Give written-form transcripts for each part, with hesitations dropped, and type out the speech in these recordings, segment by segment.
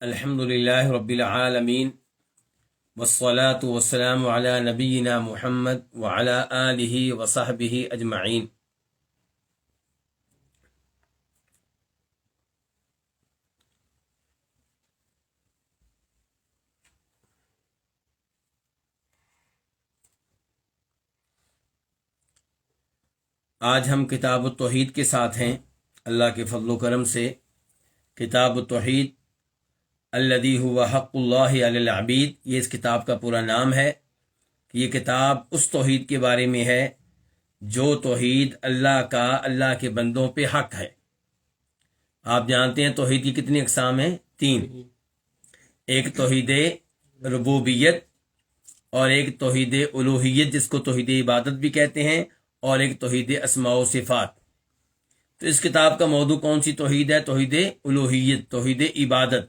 الحمد للہ رب العالمین والصلاة والسلام علی نبینا محمد وعلی آلہ وصحبہ اجمعین۔ آج ہم کتاب التوحید کے ساتھ ہیں، اللہ کے فضل و کرم سے۔ کتاب التوحید الذی هو حق اللہ علی العبید، یہ اس کتاب کا پورا نام ہے کہ یہ کتاب اس توحید کے بارے میں ہے جو توحید اللہ کا اللہ کے بندوں پہ حق ہے۔ آپ جانتے ہیں توحید کی کتنی اقسام ہیں؟ 3۔ ایک توحید ربوبیت، اور ایک توحید الوہیت جس کو توحید عبادت بھی کہتے ہیں، اور ایک توحید اسماء و صفات۔ تو اس کتاب کا موضوع کون سی توحید ہے؟ توحید الوہیت، توحید عبادت۔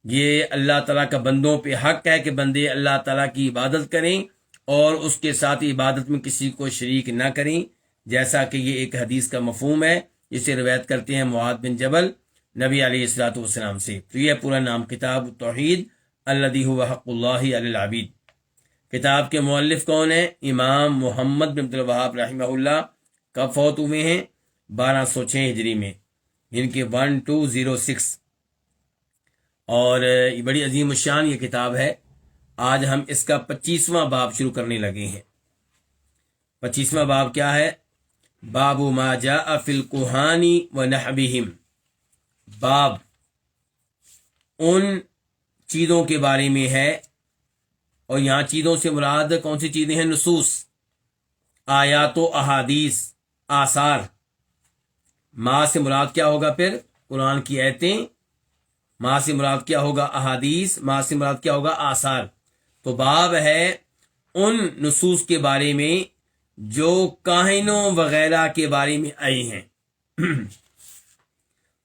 یہ اللہ تعالیٰ کا بندوں پہ حق ہے کہ بندے اللہ تعالیٰ کی عبادت کریں اور اس کے ساتھ عبادت میں کسی کو شریک نہ کریں، جیسا کہ یہ ایک حدیث کا مفہوم ہے جسے روایت کرتے ہیں معاذ بن جبل نبی علیہ الصلوۃ والسلام سے۔ تو یہ پورا نام کتاب التوحید الذی هو حق اللہ علی العبید۔ کتاب کے مؤلف کون ہیں؟ امام محمد بن عبد الوہاب رحمہ اللہ۔ کب فوت ہوئے ہیں؟ 1206 ہجری میں، جن کے 1206۔ اور یہ بڑی عظیم الشان یہ کتاب ہے۔ آج ہم اس کا 25واں باب شروع کرنے لگے ہیں۔ 25واں باب کیا ہے؟ باب ما جاء فی الکہان ونحبہم، باب ان چیزوں کے بارے میں ہے، اور یہاں چیزوں سے مراد کون سی چیزیں ہیں؟ نصوص، آیات و احادیث، آثار۔ ما سے مراد کیا ہوگا پھر؟ قرآن کی آیتیں۔ ما سے مراد کیا ہوگا؟ احادیث۔ ما سے مراد کیا ہوگا؟ آثار۔ تو باب ہے ان نصوص کے بارے میں جو کاہنوں وغیرہ کے بارے میں آئی ہیں۔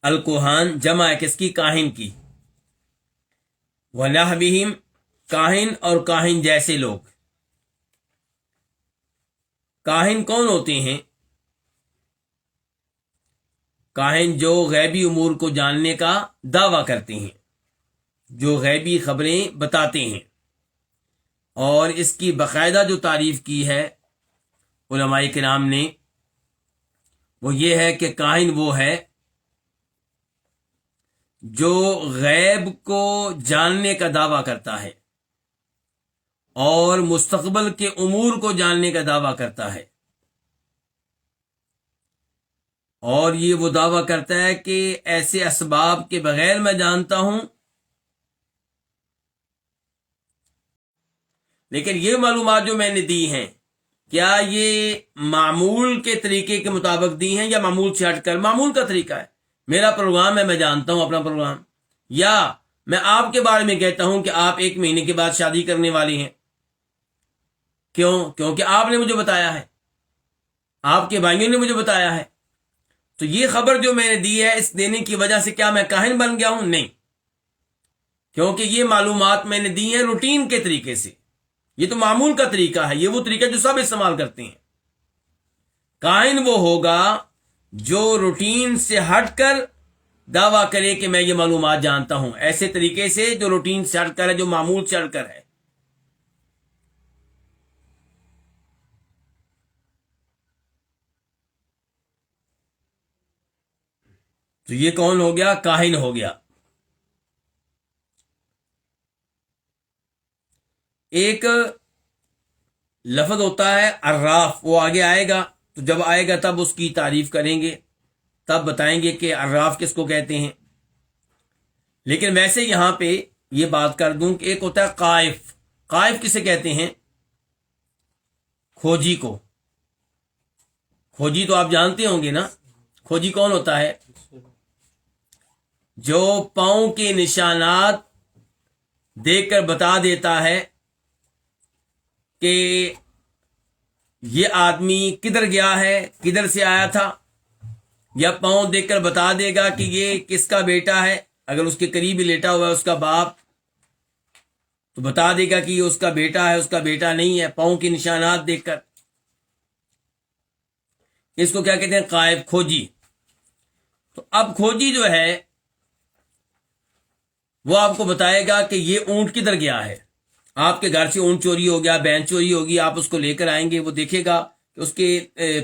الکوہان جمع ہے کس کی؟ کاہن کی۔ ونحبہم، کاہن اور کاہن جیسے لوگ۔ کاہن کون ہوتے ہیں؟ کاہن جو غیبی امور کو جاننے کا دعویٰ کرتے ہیں، جو غیبی خبریں بتاتے ہیں، اور اس کی باقاعدہ جو تعریف کی ہے علماء کرام نے وہ یہ ہے کہ کاہن وہ ہے جو غیب کو جاننے کا دعویٰ کرتا ہے اور مستقبل کے امور کو جاننے کا دعویٰ کرتا ہے، اور یہ وہ دعویٰ کرتا ہے کہ ایسے اسباب کے بغیر میں جانتا ہوں، لیکن یہ معلومات جو میں نے دی ہیں کیا یہ معمول کے طریقے کے مطابق دی ہیں یا معمول سے ہٹ کر؟ معمول کا طریقہ ہے، میرا پروگرام ہے، میں جانتا ہوں اپنا پروگرام، یا میں آپ کے بارے میں کہتا ہوں کہ آپ 1 مہینے کے بعد شادی کرنے والی ہیں۔ کیوں؟ کیونکہ آپ نے مجھے بتایا ہے، آپ کے بھائیوں نے مجھے بتایا ہے۔ تو یہ خبر جو میں نے دی ہے، اس دینے کی وجہ سے کیا میں کاہن بن گیا ہوں؟ نہیں، کیونکہ یہ معلومات میں نے دی ہیں روٹین کے طریقے سے۔ یہ تو معمول کا طریقہ ہے، یہ وہ طریقہ جو سب استعمال کرتے ہیں۔ کاہن وہ ہوگا جو روٹین سے ہٹ کر دعویٰ کرے کہ میں یہ معلومات جانتا ہوں، ایسے طریقے سے جو روٹین سے ہٹ کر ہے، جو معمول سے ہٹ کر ہے۔ تو یہ کون ہو گیا؟ کاہن ہو گیا۔ ایک لفظ ہوتا ہے عراف، وہ آگے آئے گا، تو جب آئے گا تب اس کی تعریف کریں گے، تب بتائیں گے کہ عراف کس کو کہتے ہیں۔ لیکن ویسے یہاں پہ یہ بات کر دوں کہ ایک ہوتا ہے قائف۔ قائف کسے کہتے ہیں؟ کھوجی کو۔ کھوجی تو آپ جانتے ہوں گے نا، کھوجی کون ہوتا ہے؟ جو پاؤں کے نشانات دیکھ کر بتا دیتا ہے کہ یہ آدمی کدھر گیا ہے، کدھر سے آیا تھا، یا پاؤں دیکھ کر بتا دے گا کہ یہ کس کا بیٹا ہے۔ اگر اس کے قریب ہی لیٹا ہوا ہے اس کا باپ، تو بتا دے گا کہ یہ اس کا بیٹا ہے، اس کا بیٹا نہیں ہے، پاؤں کے نشانات دیکھ کر۔ اس کو کیا کہتے ہیں؟ قائف، کھوجی۔ تو اب کھوجی جو ہے وہ آپ کو بتائے گا کہ یہ اونٹ کدھر گیا ہے. آپ کے گھر سے اونٹ چوری ہو گیا، بین چوری ہوگی، آپ اس کو لے کر آئیں گے، وہ دیکھے گا کہ اس کے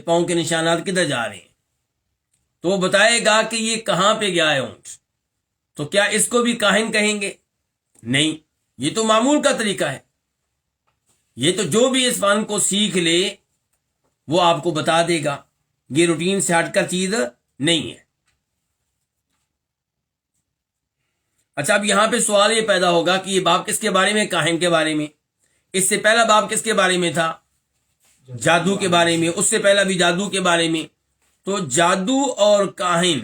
پاؤں کے نشانات کدھر جا رہے ہیں، تو وہ بتائے گا کہ یہ کہاں پہ گیا ہے اونٹ. تو کیا اس کو بھی کاہن کہیں گے؟ نہیں، یہ تو معمول کا طریقہ ہے. یہ تو جو بھی اس فن کو سیکھ لے وہ آپ کو بتا دے گا، یہ روٹین سے ہٹ کر چیز نہیں ہے. اچھا، اب یہاں پہ سوال یہ پیدا ہوگا کہ یہ باب کس کے بارے میں؟ کاہن کے بارے میں. اس سے پہلا باب کس کے بارے میں تھا؟ جادو کے بارے میں. اس سے پہلا بھی جادو کے بارے میں. تو جادو اور کاہن،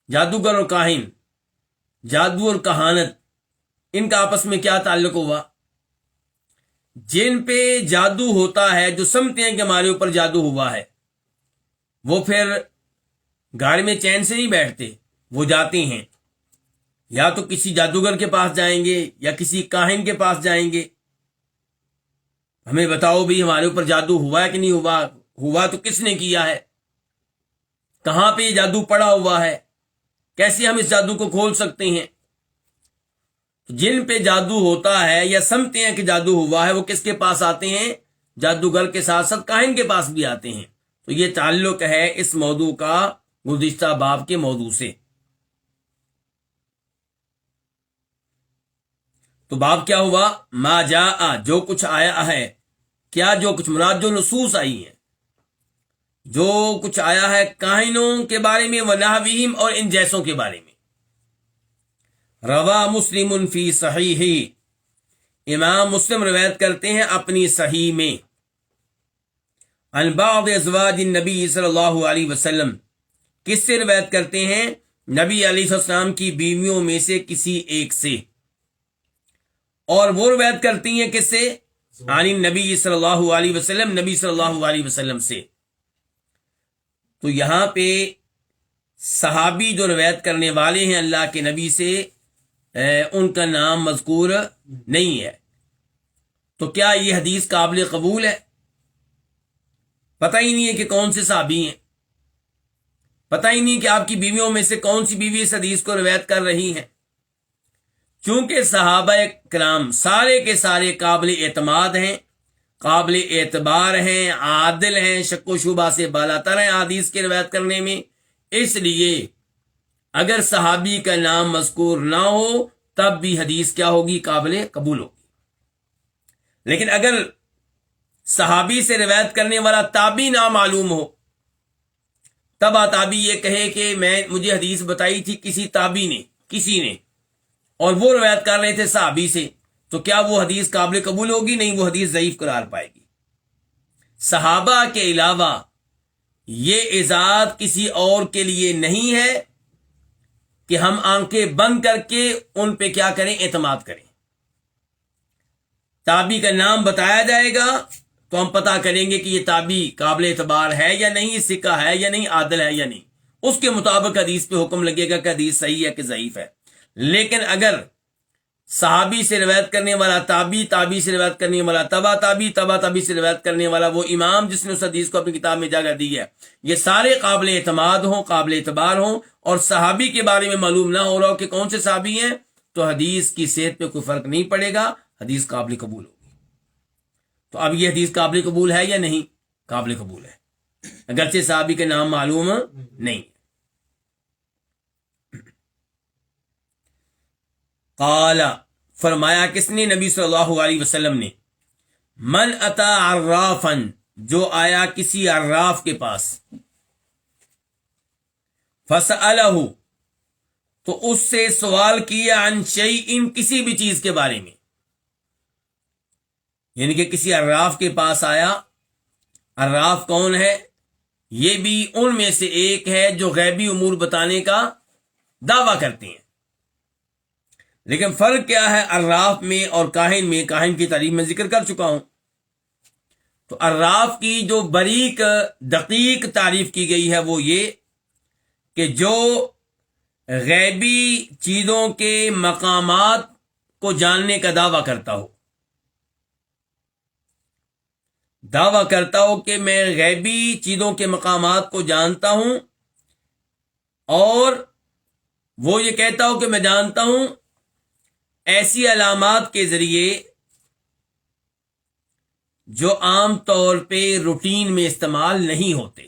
جادوگر اور کاہن، جادو اور کہانت، ان کا آپس میں کیا تعلق ہوا؟ جن پہ جادو ہوتا ہے، جو سمجھتے ہیں کہ ہمارے اوپر جادو ہوا ہے، وہ پھر گھر میں چین سے نہیں بیٹھتے، وہ جاتے ہیں یا تو کسی جادوگر کے پاس جائیں گے یا کسی کاہن کے پاس جائیں گے. ہمیں بتاؤ بھی ہمارے اوپر جادو ہوا ہے کہ نہیں ہوا، ہوا تو کس نے کیا ہے، کہاں پہ یہ جادو پڑا ہوا ہے، کیسے ہم اس جادو کو کھول سکتے ہیں. جن پہ جادو ہوتا ہے یا سمجھتے ہیں کہ جادو ہوا ہے، وہ کس کے پاس آتے ہیں؟ جادوگر کے ساتھ ساتھ کاہن کے پاس بھی آتے ہیں. تو یہ تعلق ہے اس موضوع کا گزشتہ باب کے موضوع سے. تو باب کیا ہوا؟ ما جاء، جو کچھ آیا ہے. کیا جو کچھ؟ مراد جو نصوص آئی ہیں، جو کچھ آیا ہے کاہنوں کے بارے میں، ونحوہم، اور ان جیسوں کے بارے میں. روا مسلم فی صحیح، امام مسلم روایت کرتے ہیں اپنی صحیح میں، عن بعض ازواج النبی صلی اللہ علیہ وسلم، کس سے روایت کرتے ہیں؟ نبی علیہ السلام کی بیویوں میں سے کسی ایک سے. اور وہ روایت کرتی ہیں کس سے؟ عن النبی صلی اللہ علیہ وسلم، نبی صلی اللہ علیہ وسلم سے. تو یہاں پہ صحابی جو روایت کرنے والے ہیں اللہ کے نبی سے، ان کا نام مذکور نہیں ہے. تو کیا یہ حدیث قابل قبول ہے؟ پتہ ہی نہیں ہے کہ کون سے صحابی ہیں، پتہ ہی نہیں کہ آپ کی بیویوں میں سے کون سی بیوی اس حدیث کو روایت کر رہی ہیں. چونکہ صحابہ کرام سارے کے سارے قابل اعتماد ہیں، قابل اعتبار ہیں، عادل ہیں، شک و شبہ سے بالا تر ہیں حدیث کی روایت کرنے میں. اس لیے اگر صحابی کا نام مذکور نہ ہو تب بھی حدیث کیا ہوگی؟ قابل قبول ہوگی. لیکن اگر صحابی سے روایت کرنے والا تابعی نام معلوم ہو، تب تابعی یہ کہے کہ مجھے حدیث بتائی تھی کسی تابعی نے، کسی نے، اور وہ روایت کر رہے تھے صحابی سے، تو کیا وہ حدیث قابل قبول ہوگی؟ نہیں، وہ حدیث ضعیف قرار پائے گی. صحابہ کے علاوہ یہ اعزاز کسی اور کے لیے نہیں ہے کہ ہم آنکھیں بند کر کے ان پہ کیا کریں؟ اعتماد کریں. تابعی کا نام بتایا جائے گا تو ہم پتہ کریں گے کہ یہ تابعی قابل اعتبار ہے یا نہیں، ثقہ ہے یا نہیں، عادل ہے یا نہیں. اس کے مطابق حدیث پہ حکم لگے گا کہ حدیث صحیح ہے کہ ضعیف ہے. لیکن اگر صحابی سے روایت کرنے والا تابعی، تابعی سے روایت کرنے والا تبع تابعی، تبع تابعی سے روایت کرنے والا وہ امام جس نے اس حدیث کو اپنی کتاب میں جگہ دی ہے، یہ سارے قابل اعتماد ہوں، قابل اعتبار ہوں، اور صحابی کے بارے میں معلوم نہ ہو رہا ہو کہ کون سے صحابی ہیں، تو حدیث کی صحت پہ کوئی فرق نہیں پڑے گا، حدیث قابل قبول ہوگی. تو اب یہ حدیث قابل قبول ہے یا نہیں؟ قابل قبول ہے، اگرچہ صحابی کے نام معلوم نہیں. قال، فرمایا کس نے؟ نبی صلی اللہ علیہ وسلم نے. من اتا عرافا، جو آیا کسی عراف کے پاس، فسألہ، تو اس سے سوال کیا، عن شیء، کسی بھی چیز کے بارے میں. یعنی کہ کسی عراف کے پاس آیا. عراف کون ہے؟ یہ بھی ان میں سے ایک ہے جو غیبی امور بتانے کا دعویٰ کرتے ہیں. لیکن فرق کیا ہے عراف میں اور کاہن میں؟ کاہن کی تعریف میں ذکر کر چکا ہوں. تو عراف کی جو باریک دقیق تعریف کی گئی ہے وہ یہ کہ جو غیبی چیزوں کے مقامات کو جاننے کا دعویٰ کرتا ہو، دعویٰ کرتا ہو کہ میں غیبی چیزوں کے مقامات کو جانتا ہوں، اور وہ یہ کہتا ہو کہ میں جانتا ہوں ایسی علامات کے ذریعے جو عام طور پہ روٹین میں استعمال نہیں ہوتے.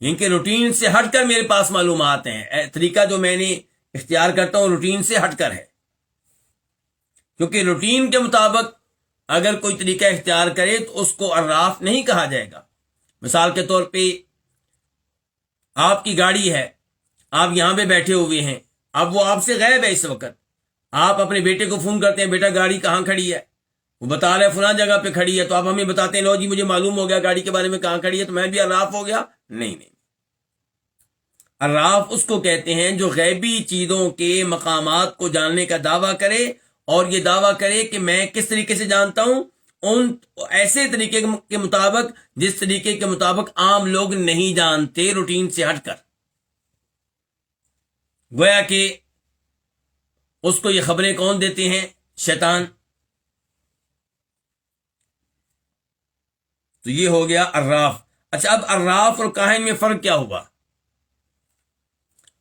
ان کے روٹین سے ہٹ کر میرے پاس معلومات ہیں. طریقہ جو میں نے اختیار کرتا ہوں روٹین سے ہٹ کر ہے، کیونکہ روٹین کے مطابق اگر کوئی طریقہ اختیار کرے تو اس کو عراف نہیں کہا جائے گا. مثال کے طور پہ آپ کی گاڑی ہے، آپ یہاں پہ بیٹھے ہوئے ہیں، اب وہ آپ سے غائب ہے. اس وقت آپ اپنے بیٹے کو فون کرتے ہیں، بیٹا گاڑی کہاں کھڑی ہے، وہ بتا رہا ہے فلاں جگہ پہ کھڑی ہے، تو آپ ہمیں بتاتے ہیں لو جی مجھے معلوم ہو گیا گاڑی کے بارے میں کہاں کھڑی ہے، تو میں بھی عراف ہو گیا؟ نہیں. عراف اس کو کہتے ہیں جو غیبی چیزوں کے مقامات کو جاننے کا دعویٰ کرے، اور یہ دعویٰ کرے کہ میں کس طریقے سے جانتا ہوں، ان ایسے طریقے کے مطابق جس طریقے کے مطابق عام لوگ نہیں جانتے، روٹین سے ہٹ کر. گویا کہ اس کو یہ خبریں کون دیتے ہیں؟ شیطان. تو یہ ہو گیا عراف. اچھا، اب عراف اور کاہن میں فرق کیا ہوگا؟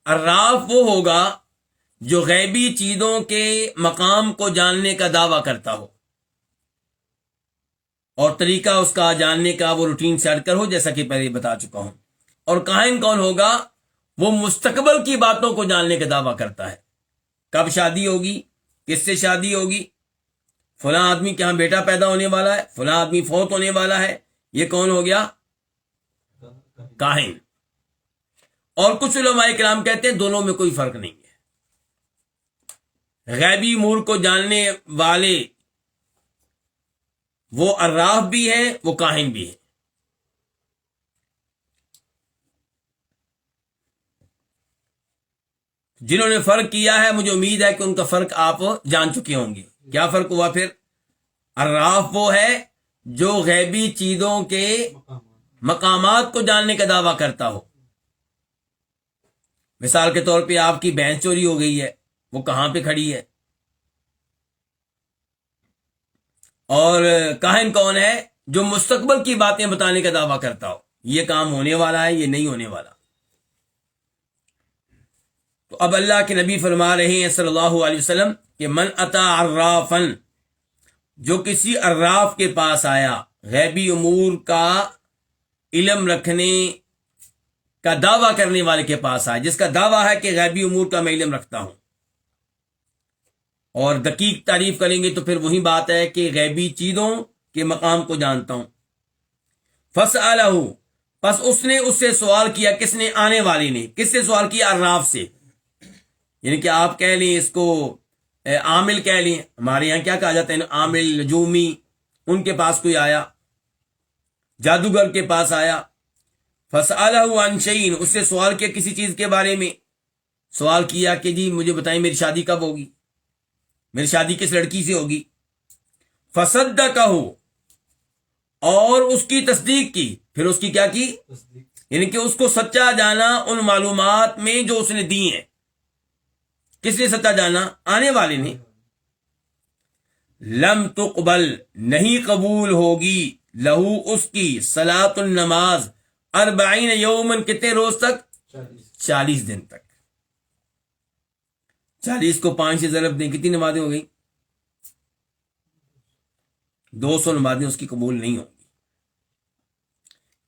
عراف وہ ہوگا جو غیبی چیزوں کے مقام کو جاننے کا دعویٰ کرتا ہو، اور طریقہ اس کا جاننے کا وہ روٹین سے ہٹ کر ہو، جیسا کہ پہلے بتا چکا ہوں. اور کاہن کون ہوگا؟ وہ مستقبل کی باتوں کو جاننے کا دعویٰ کرتا ہے. کب شادی ہوگی، کس سے شادی ہوگی، فلاں آدمی کے ہاں بیٹا پیدا ہونے والا ہے، فلاں آدمی فوت ہونے والا ہے. یہ کون ہو گیا؟ کاہن. اور کچھ علماء کرام کہتے ہیں دونوں میں کوئی فرق نہیں ہے. غیبی امور کو جاننے والے وہ عراف بھی ہے، وہ کاہن بھی ہے. جنہوں نے فرق کیا ہے مجھے امید ہے کہ ان کا فرق آپ جان چکے ہوں گے. کیا فرق ہوا پھر؟ عراف وہ ہے جو غیبی چیزوں کے مقامات کو جاننے کا دعویٰ کرتا ہو. مثال کے طور پہ آپ کی بھینس چوری ہو گئی ہے، وہ کہاں پہ کھڑی ہے. اور کاہن کون ہے؟ جو مستقبل کی باتیں بتانے کا دعویٰ کرتا ہو، یہ کام ہونے والا ہے، یہ نہیں ہونے والا. تو اب اللہ کے نبی فرما رہے ہیں صلی اللہ علیہ وسلم کہ من اتا عرافن، جو کسی عراف کے پاس آیا، غیبی امور کا علم رکھنے کا دعویٰ کرنے والے کے پاس آیا، جس کا دعویٰ ہے کہ غیبی امور کا میں علم رکھتا ہوں. اور دقیق تعریف کریں گے تو پھر وہی بات ہے کہ غیبی چیزوں کے مقام کو جانتا ہوں. فسألہ، پس اس نے اس سے سوال کیا. کس نے؟ آنے والے نے. کس سے سوال کیا؟ عراف سے. یعنی کہ آپ کہہ لیں اس کو عامل کہہ لیں، ہمارے یہاں کیا کہا جاتا ہے، عامل، نجومی. ان کے پاس کوئی آیا، جادوگر کے پاس آیا. فسألہ عن شیء، اس سے سوال کیا کسی چیز کے بارے میں. سوال کیا کہ جی مجھے بتائیں میری شادی کب ہوگی، میری شادی کس لڑکی سے ہوگی. فصدقہ، اور اس کی تصدیق کی. پھر اس کی کیا کی؟ یعنی کہ اس کو سچا جانا ان معلومات میں جو اس نے دی ہیں. کس نے سچا جانا؟ آنے والے نے. لم تقبل، نہیں قبول ہوگی، لہو اس کی، صلاۃ النماز، 40 یومن، کتنے روز تک؟ 40 دن تک. 40 کو 5 سے ضرب دیں، کتنی نمازیں ہو گئی؟ 200 نمازیں اس کی قبول نہیں ہوگی.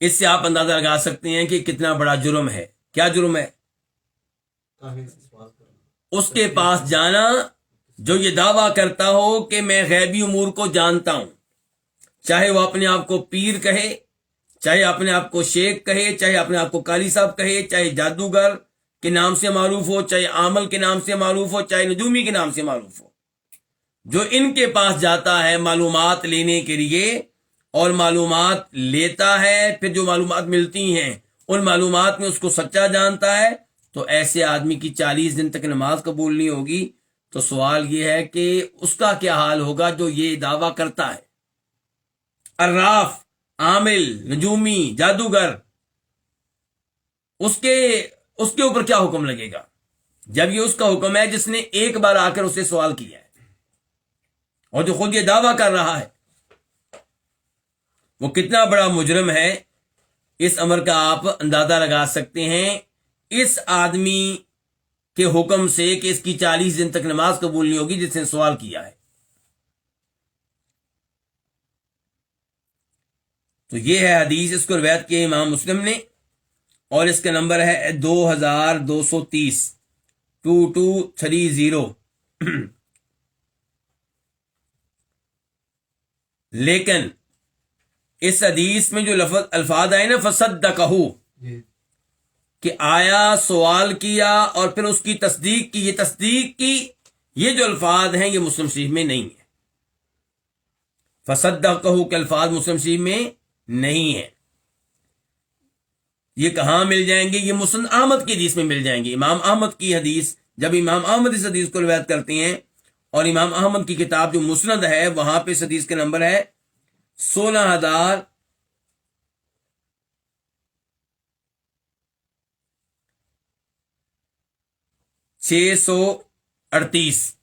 اس سے آپ اندازہ لگا سکتے ہیں کہ کتنا بڑا جرم ہے. کیا جرم ہے؟ اس کے پاس جانا جو یہ دعویٰ کرتا ہو کہ میں غیبی امور کو جانتا ہوں، چاہے وہ اپنے آپ کو پیر کہے، چاہے اپنے آپ کو شیخ کہے، چاہے اپنے آپ کو قاری صاحب کہے، چاہے جادوگر کے نام سے معروف ہو، چاہے عامل کے نام سے معروف ہو، چاہے نجومی کے نام سے معروف ہو. جو ان کے پاس جاتا ہے معلومات لینے کے لیے اور معلومات لیتا ہے، پھر جو معلومات ملتی ہیں ان معلومات میں اس کو سچا جانتا ہے، تو ایسے آدمی کی 40 دن تک نماز قبول نہیں ہوگی. تو سوال یہ ہے کہ اس کا کیا حال ہوگا جو یہ دعویٰ کرتا ہے. عراف، عامل، نجومی، جادوگر، اس کے اوپر کیا حکم لگے گا جب یہ اس کا حکم ہے جس نے ایک بار آ کر اسے سوال کیا ہے، اور جو خود یہ دعویٰ کر رہا ہے وہ کتنا بڑا مجرم ہے. اس امر کا آپ اندازہ لگا سکتے ہیں اس آدمی کے حکم سے کہ اس کی 40 دن تک نماز قبول نہیں ہوگی جس نے سوال کیا ہے. تو یہ ہے حدیث. اس کو روایت کیا امام مسلم نے اور اس کا نمبر ہے 2230 2230. لیکن اس حدیث میں جو الفاظ آئے نا فصدقہ، کہ آیا سوال کیا اور پھر اس کی تصدیق کی، یہ تصدیق کی، یہ جو الفاظ ہیں یہ مسلم شریف میں نہیں ہے. فصدقہ کے الفاظ مسلم شریف میں نہیں ہیں. یہ کہاں مل جائیں گے؟ یہ مسند احمد کی حدیث میں مل جائیں گے. امام احمد کی حدیث، جب امام احمد اس حدیث کو روایت کرتے ہیں، اور امام احمد کی کتاب جو مسند ہے وہاں پہ اس حدیث کا نمبر ہے 16,638.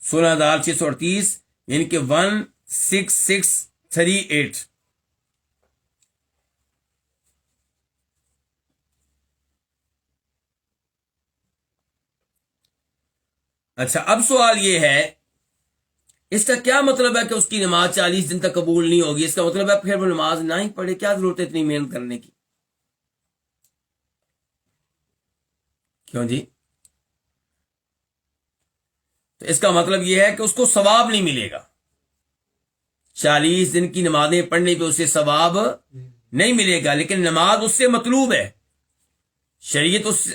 16,638 یعنی کہ 16638. اچھا، اب سوال یہ ہے اس کا کیا مطلب ہے کہ اس کی نماز 40 دن تک قبول نہیں ہوگی؟ اس کا مطلب ہے پھر وہ نماز نہ ہی پڑھے. کیا ضرورت ہے اتنی محنت کرنے کی؟ کیوں جی؟ تو اس کا مطلب یہ ہے کہ اس کو ثواب نہیں ملے گا. 40 دن کی نمازیں پڑھنے پہ اسے ثواب نہیں ملے گا، لیکن نماز اس سے مطلوب ہے. شریعت اس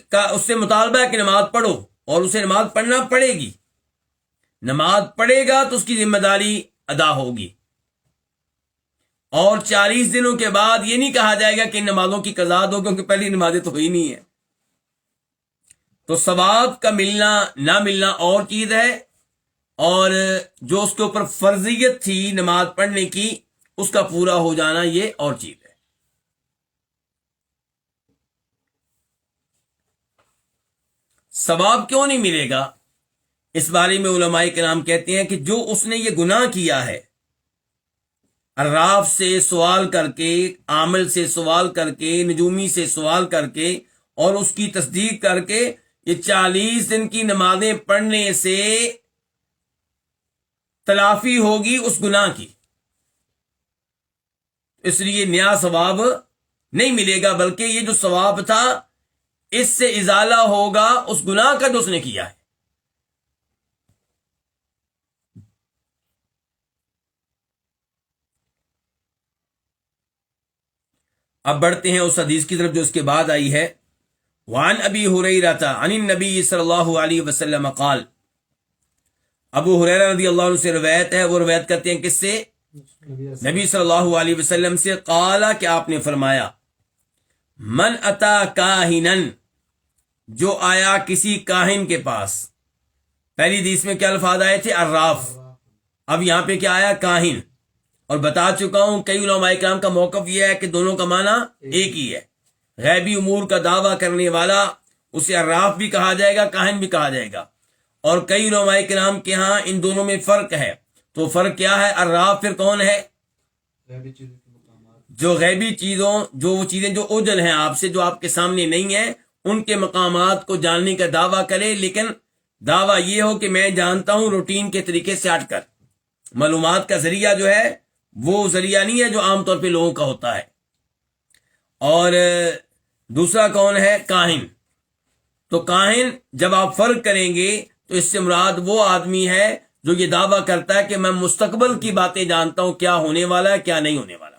سے مطالبہ ہے کہ نماز پڑھو، اور اسے نماز پڑھنا پڑے گی. نماز پڑھے گا تو اس کی ذمہ داری ادا ہوگی. اور 40 دنوں کے بعد یہ نہیں کہا جائے گا کہ ان نمازوں کی قضا دو، کیونکہ پہلی نمازیں تو ہوئی نہیں ہیں. تو ثواب کا ملنا نہ ملنا اور چیز ہے، اور جو اس کے اوپر فرضیت تھی نماز پڑھنے کی اس کا پورا ہو جانا یہ اور چیز ہے. ثواب کیوں نہیں ملے گا؟ اس بارے میں علماء کرام کہتے ہیں کہ جو اس نے یہ گناہ کیا ہے، عراف سے سوال کر کے، عامل سے سوال کر کے، نجومی سے سوال کر کے، اور اس کی تصدیق کر کے، یہ 40 دن کی نمازیں پڑھنے سے تلافی ہوگی اس گناہ کی. اس لیے نیا ثواب نہیں ملے گا، بلکہ یہ جو ثواب تھا اس سے ازالہ ہوگا اس گناہ کا جو اس نے کیا ہے. اب بڑھتے ہیں اس حدیث کی طرف جو اس کے بعد آئی ہے. وعن ابی ہریرہ عن النبی صلی اللہ علیہ وسلم قال، ابو ہریرہ رضی اللہ عنہ سے روایت ہے، وہ روایت کرتے ہیں کس سے؟ نبی صلی اللہ علیہ وسلم سے. قال، کہ آپ نے فرمایا، من اتا کاہنن، جو آیا کسی کاہن کے پاس. پہلی حدیث میں کیا الفاظ آئے تھے؟ عراف. اب یہاں پہ کیا آیا؟ کاہن. اور بتا چکا ہوں کئی علماء کرام کا موقف یہ ہے کہ دونوں کا معنی ایک ہی ہے. غیبی امور کا دعویٰ کرنے والا اسے عراف بھی کہا جائے گا، کاہن بھی کہا جائے گا. اور کئی علماء کرام کے ہاں ان دونوں میں فرق ہے. تو فرق کیا ہے؟ عراف پھر کون ہے؟ جو غیبی چیزوں، جو وہ چیزیں جو اوجل ہیں آپ سے، جو آپ کے سامنے نہیں ہیں، ان کے مقامات کو جاننے کا دعویٰ کرے، لیکن دعویٰ یہ ہو کہ میں جانتا ہوں روٹین کے طریقے سے ہٹ کر. معلومات کا ذریعہ جو ہے وہ ذریعہ نہیں ہے جو عام طور پہ لوگوں کا ہوتا ہے. اور دوسرا کون ہے؟ کاہن. تو کاہن جب آپ فرق کریں گے تو اس سے مراد وہ آدمی ہے جو یہ دعویٰ کرتا ہے کہ میں مستقبل کی باتیں جانتا ہوں، کیا ہونے والا ہے کیا نہیں ہونے والا.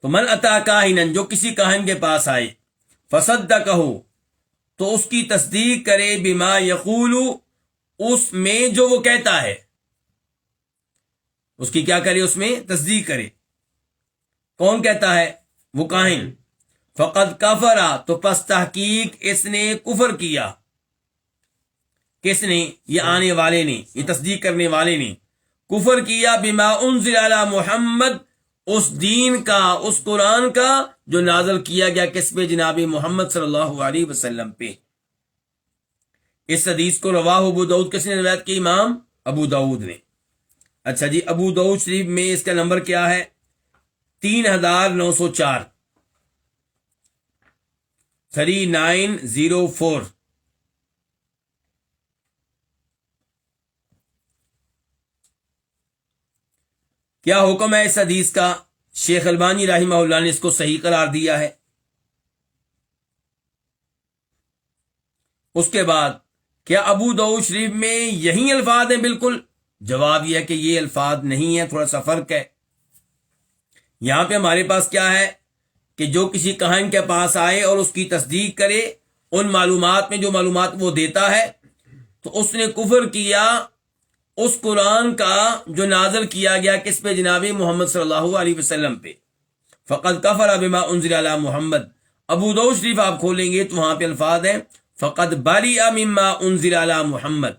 تو من اتا کاہنن، جو کسی کاہن کے پاس آئے، فصدقہ، تو اس کی تصدیق کرے، بما یقول، اس میں جو وہ کہتا ہے، اس کی کیا کرے؟ اس میں تصدیق کرے. کون کہتا ہے؟ وہ کاہن. فقد کفر، تو پس تحقیق اس نے کفر کیا. کس نے؟ یہ آنے والے نے، یہ تصدیق کرنے والے نے کفر کیا. بما انزل علی محمد، اس دین کا، اس قرآن کا جو نازل کیا گیا کس پہ؟ جناب محمد صلی اللہ علیہ وسلم پہ. اس حدیث کو رواہ ابو داؤد کس نے روایت کی؟ امام ابو داؤد نے. اچھا جی، ابو داؤد شریف میں اس کا نمبر کیا ہے؟ 3904. 3904۔ کیا حکم ہے اس حدیث کا؟ شیخ البانی رحمہ اللہ نے اس کو صحیح قرار دیا ہے۔ اس کے بعد کیا ابو داؤد شریف میں یہی الفاظ ہیں بالکل؟ جواب یہ ہے کہ یہ الفاظ نہیں ہے، تھوڑا سا فرق ہے۔ یہاں پہ ہمارے پاس کیا ہے کہ جو کسی کاہن کے پاس آئے اور اس کی تصدیق کرے ان معلومات میں جو معلومات وہ دیتا ہے، تو اس نے کفر کیا اس قرآن کا جو نازل کیا گیا کس پہ؟ جناب محمد صلی اللہ علیہ وسلم پہ۔ فقد کفر بما انزل علی محمد۔ ابو داؤد شریف آپ کھولیں گے تو وہاں پہ الفاظ ہیں فقد بریء مما انزل علی محمد،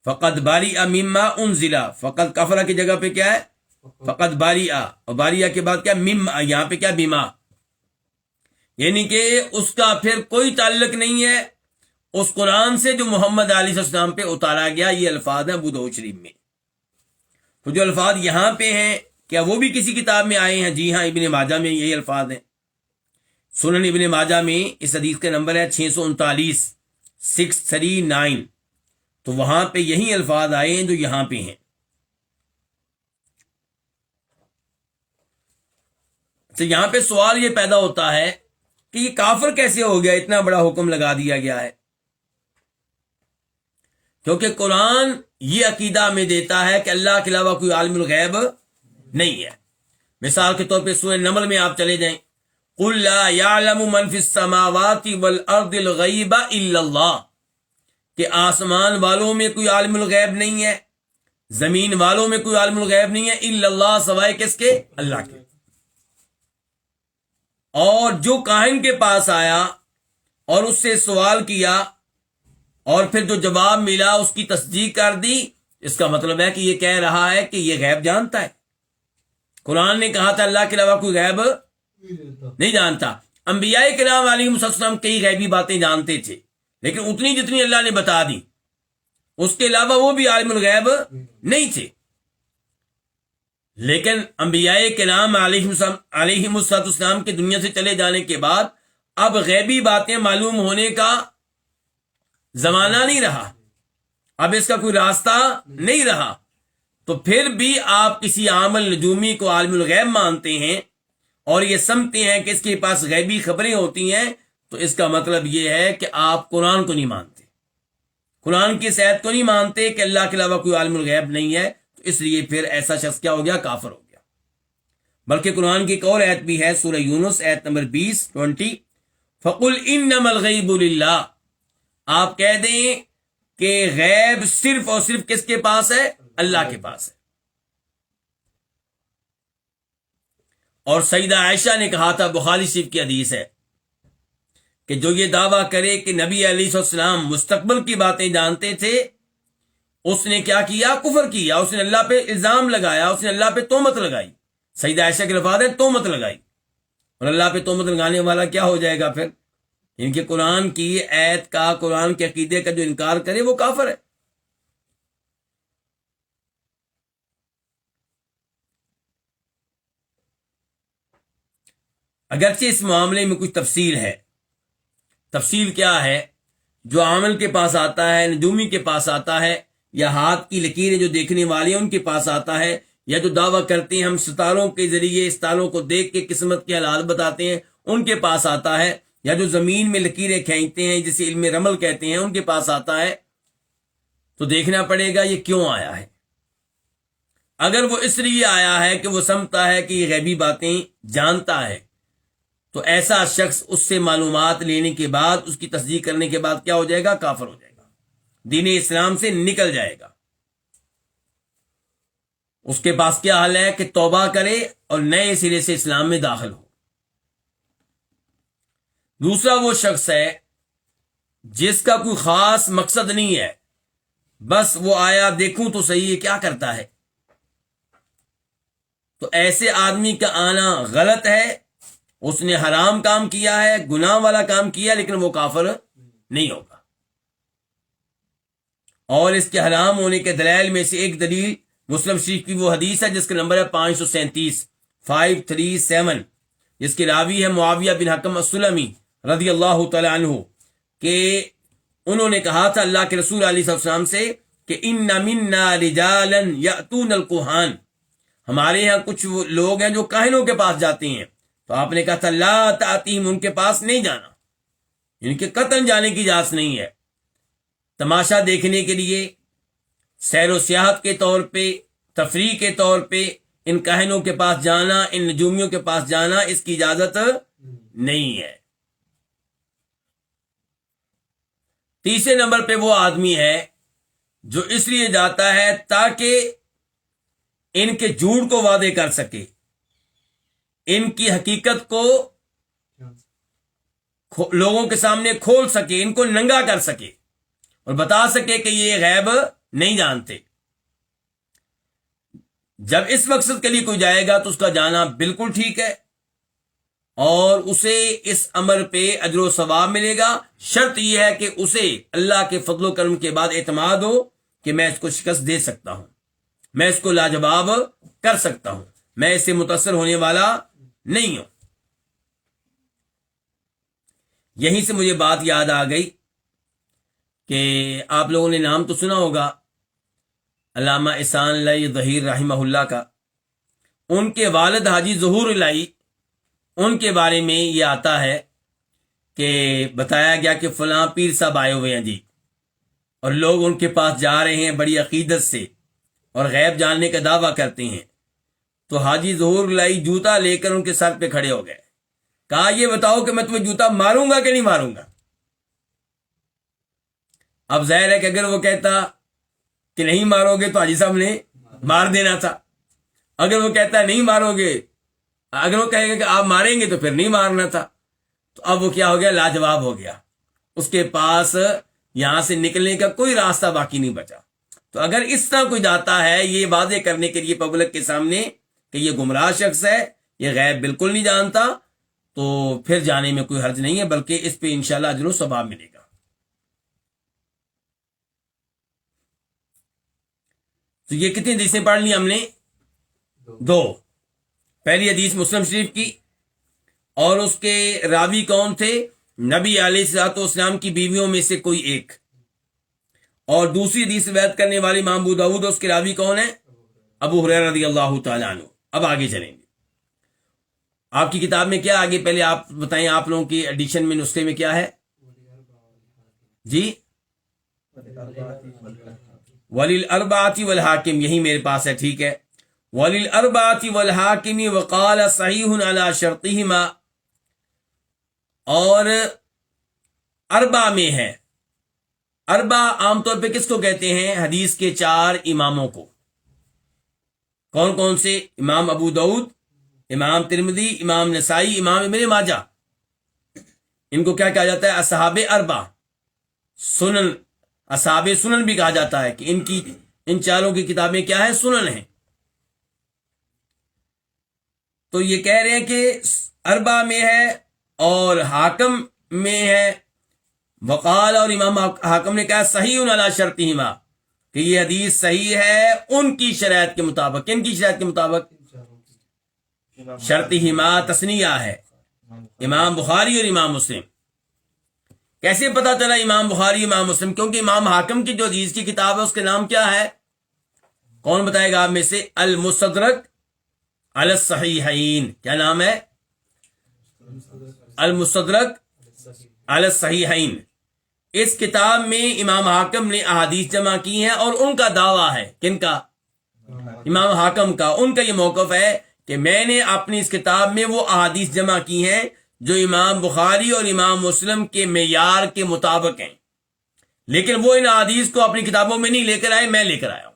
فقد بریء مما انزل، فقد کفر کی جگہ پہ کیا ہے؟ فقد بریء، اور بریء کے بعد کیا؟ مما، یہاں پہ کیا؟ بما، یعنی کہ اس کا پھر کوئی تعلق نہیں ہے اس قرآن سے جو محمد علیہ السلام پہ اتارا گیا۔ یہ الفاظ ہیں ابو داؤد شریف میں۔ تو جو الفاظ یہاں پہ ہیں کیا وہ بھی کسی کتاب میں آئے ہیں؟ جی ہاں، ابن ماجہ میں یہی الفاظ ہیں۔ سنن ابن ماجہ میں اس حدیث کا نمبر ہے 639، 639، تو وہاں پہ یہی الفاظ آئے ہیں جو یہاں پہ ہیں۔ تو یہاں پہ سوال یہ پیدا ہوتا ہے کہ یہ کافر کیسے ہو گیا؟ اتنا بڑا حکم لگا دیا گیا ہے، کیونکہ قرآن یہ عقیدہ میں دیتا ہے کہ اللہ کے علاوہ کوئی عالم الغیب نہیں ہے۔ مثال کے طور پہ سورہ نمل میں آپ چلے جائیں، قُلْ لَا يَعْلَمُ مَنْ فِي السَّمَاوَاتِ وَالْأَرْضِ الْغَيْبَ إِلَّا اللَّهُ، کہ آسمان والوں میں کوئی عالم الغیب نہیں ہے، زمین والوں میں کوئی عالم الغیب نہیں ہے، الا اللہ، سوائے کس کے؟ اللہ کے۔ اور جو کاہن کے پاس آیا اور اس سے سوال کیا اور پھر جو جواب ملا اس کی تصدیق کر دی، اس کا مطلب ہے کہ یہ کہہ رہا ہے کہ یہ غیب جانتا ہے۔ قرآن نے کہا تھا اللہ کے علاوہ کوئی غیب نہیں جانتا۔ انبیاء کرام علیہم السلام کئی غیبی باتیں جانتے تھے، لیکن اتنی جتنی اللہ نے بتا دی، اس کے علاوہ وہ بھی عالم الغیب نہیں تھے۔ لیکن انبیاء کرام علیہم السلام کے دنیا سے چلے جانے کے بعد اب غیبی باتیں معلوم ہونے کا زمانہ نہیں رہا، اب اس کا کوئی راستہ نہیں رہا، تو پھر بھی آپ کسی عامل نجومی کو عالم الغیب مانتے ہیں اور یہ سمجھتے ہیں کہ اس کے پاس غیبی خبریں ہوتی ہیں، تو اس کا مطلب یہ ہے کہ آپ قرآن کو نہیں مانتے، قرآن کی اس آیت کو نہیں مانتے کہ اللہ کے علاوہ کوئی عالم الغیب نہیں ہے، تو اس لیے پھر ایسا شخص کیا ہو گیا؟ کافر ہو گیا۔ بلکہ قرآن کی ایک اور آیت بھی ہے، سورہ یونس آیت نمبر 20 فَقُلْ إِنَّمَا الْغَيْبُ لِلَّهِ، آپ کہہ دیں کہ غیب صرف اور صرف کس کے پاس ہے؟ اللہ کے پاس ہے۔ اور سیدہ عائشہ نے کہا تھا، بخاری شریف کی حدیث ہے، کہ جو یہ دعویٰ کرے کہ نبی علیہ السلام مستقبل کی باتیں جانتے تھے، اس نے کیا کیا؟ کفر کیا، اس نے اللہ پہ الزام لگایا، اس نے اللہ پہ تہمت لگائی۔ سیدہ عائشہ کے الفاظ ہیں تہمت لگائی، اور اللہ پہ تہمت لگانے والا کیا ہو جائے گا پھر؟ ان کے قرآن کی آیت کا، قرآن کے عقیدے کا جو انکار کرے وہ کافر ہے۔ اگرچہ اس معاملے میں کچھ تفصیل ہے۔ تفصیل کیا ہے؟ جو عامل کے پاس آتا ہے، نجومی کے پاس آتا ہے، یا ہاتھ کی لکیریں جو دیکھنے والے ہیں ان کے پاس آتا ہے، یا جو دعویٰ کرتے ہیں ہم ستاروں کے ذریعے ستاروں کو دیکھ کے قسمت کے حالات بتاتے ہیں، ان کے پاس آتا ہے، یا جو زمین میں لکیریں کھینچتے ہیں جسے علم رمل کہتے ہیں، ان کے پاس آتا ہے، تو دیکھنا پڑے گا یہ کیوں آیا ہے۔ اگر وہ اس لیے آیا ہے کہ وہ سمجھتا ہے کہ یہ غیبی باتیں جانتا ہے، تو ایسا شخص اس سے معلومات لینے کے بعد، اس کی تصدیق کرنے کے بعد کیا ہو جائے گا؟ کافر ہو جائے گا، دین اسلام سے نکل جائے گا۔ اس کے پاس کیا حل ہے کہ توبہ کرے اور نئے سرے سے اسلام میں داخل ہو۔ دوسرا وہ شخص ہے جس کا کوئی خاص مقصد نہیں ہے، بس وہ آیا دیکھوں تو صحیح ہے کیا کرتا ہے، تو ایسے آدمی کا آنا غلط ہے، اس نے حرام کام کیا ہے، گناہ والا کام کیا، لیکن وہ کافر نہیں ہوگا۔ اور اس کے حرام ہونے کے دلائل میں سے ایک دلیل مسلم شریف کی وہ حدیث ہے جس کا نمبر ہے 537، جس کے راوی ہے معاویہ بن حکم السلمی رضی اللہ تعالی عنہ، کہ انہوں نے کہا تھا اللہ کے رسول علیہ السلام سے کہ ان منا رجالا یاتون الکہان، ہمارے یہاں کچھ لوگ ہیں جو کاہنوں کے پاس جاتے ہیں. تو آپ نے کہا تھا لا تاتیم، ان کے پاس نہیں جانا، ان کے قطعاً جانے کی اجازت نہیں ہے. تماشا دیکھنے کے لیے، سیر و سیاحت کے طور پہ، تفریح کے طور پہ ان کاہنوں کے پاس جانا، ان نجومیوں کے پاس جانا، اس کی اجازت نہیں ہے. تیسرے نمبر پہ وہ آدمی ہے جو اس لیے جاتا ہے تاکہ ان کے جھوٹ کو واضح کر سکے، ان کی حقیقت کو لوگوں کے سامنے کھول سکے، ان کو ننگا کر سکے اور بتا سکے کہ یہ غیب نہیں جانتے. جب اس مقصد کے لیے کوئی جائے گا تو اس کا جانا بالکل ٹھیک ہے اور اسے اس عمل پہ اجر و ثواب ملے گا. شرط یہ ہے کہ اسے اللہ کے فضل و کرم کے بعد اعتماد ہو کہ میں اس کو شکست دے سکتا ہوں، میں اس کو لاجواب کر سکتا ہوں، میں اس سے متاثر ہونے والا نہیں ہوں. یہیں سے مجھے بات یاد آ گئی کہ آپ لوگوں نے نام تو سنا ہوگا علامہ احسان اللہ ظہیر رحمہ اللہ کا. ان کے والد حاجی ظہور الہی، ان کے بارے میں یہ آتا ہے کہ بتایا گیا کہ فلاں پیر صاحب آئے ہوئے ہیں جی، اور لوگ ان کے پاس جا رہے ہیں بڑی عقیدت سے اور غیب جاننے کا دعویٰ کرتے ہیں. تو حاجی ظہور الہی جوتا لے کر ان کے سر پہ کھڑے ہو گئے. کہا یہ بتاؤ کہ میں تمہیں جوتا ماروں گا کہ نہیں ماروں گا؟ اب ظاہر ہے کہ اگر وہ کہتا کہ نہیں مارو گے تو حاجی صاحب نے مار دینا تھا، اگر وہ کہتا نہیں مارو گے، اگر وہ کہے گا کہ آپ ماریں گے تو پھر نہیں مارنا تھا. تو اب وہ کیا ہو گیا؟ لاجواب ہو گیا. اس کے پاس یہاں سے نکلنے کا کوئی راستہ باقی نہیں بچا. تو اگر اس طرح کوئی جاتا ہے یہ واضح کرنے کے لیے پبلک کے سامنے کہ یہ گمراہ شخص ہے، یہ غیب بالکل نہیں جانتا، تو پھر جانے میں کوئی حرج نہیں ہے، بلکہ اس پہ انشاءاللہ اجر و ثواب ملے گا. تو یہ کتنی حدیثیں پڑھ لی ہم نے؟ دو. پہلی حدیث مسلم شریف کی، اور اس کے راوی کون تھے؟ نبی علیہ الصلوۃ والسلام کی بیویوں میں سے کوئی ایک. اور دوسری حدیث روایت کرنے والی امام ابو داؤد، اس کے راوی کون ہیں؟ ابو ہریرہ رضی اللہ تعالی عنہ. اب آگے چلیں گے. آپ کی کتاب میں کیا آگے؟ پہلے آپ بتائیں، آپ لوگوں کی ایڈیشن میں نسخے میں کیا ہے جی؟ وَلِلْأَرْبَعَةِ وَالْحَاكِمِ، یہی میرے پاس ہے، ٹھیک ہے. وَلِلْأَرْبَعَةِ وَالْحَاكِمِ وَقَالَ صَحِيحٌ عَلَى شَرْطِهِمَا، اور اربع میں ہے. اربع عام طور پہ کس کو کہتے ہیں؟ حدیث کے چار اماموں کو. کون کون سے؟ امام ابو داؤد، امام ترمذی، امام نسائی، امام ابن ماجہ. ان کو کیا کہا جاتا ہے؟ اصحاب اربع، سنن، اصحاب سنن بھی کہا جاتا ہے کہ ان چاروں کی کتابیں کیا ہیں؟ سنن ہیں. تو یہ کہہ رہے ہیں کہ اربع میں ہے اور حاکم میں ہے. وقال، اور امام حاکم نے کہا صحیح علی شرطہما، کہ یہ حدیث صحیح ہے ان کی شرائط کے مطابق. کن کی شرائط کے مطابق؟ شرطہما تثنیہ ہے، امام بخاری اور امام مسلم. کیسے پتا چلا امام بخاری امام مسلم؟ کیونکہ امام حاکم کی جو حدیث کی کتاب ہے اس کے نام کیا ہے؟ کون بتائے گا آپ میں سے؟ المستدرک علی الصحیحین. کیا نام ہے؟ المستدرک علی الصحیحین. اس کتاب میں امام حاکم نے احادیث جمع کی ہیں اور ان کا دعویٰ ہے. کن کا؟ امام حاکم کا. ان کا یہ موقف ہے کہ میں نے اپنی اس کتاب میں وہ احادیث جمع کی ہیں جو امام بخاری اور امام مسلم کے معیار کے مطابق ہیں، لیکن وہ ان احادیث کو اپنی کتابوں میں نہیں لے کر آئے، میں لے کر آیا ہوں.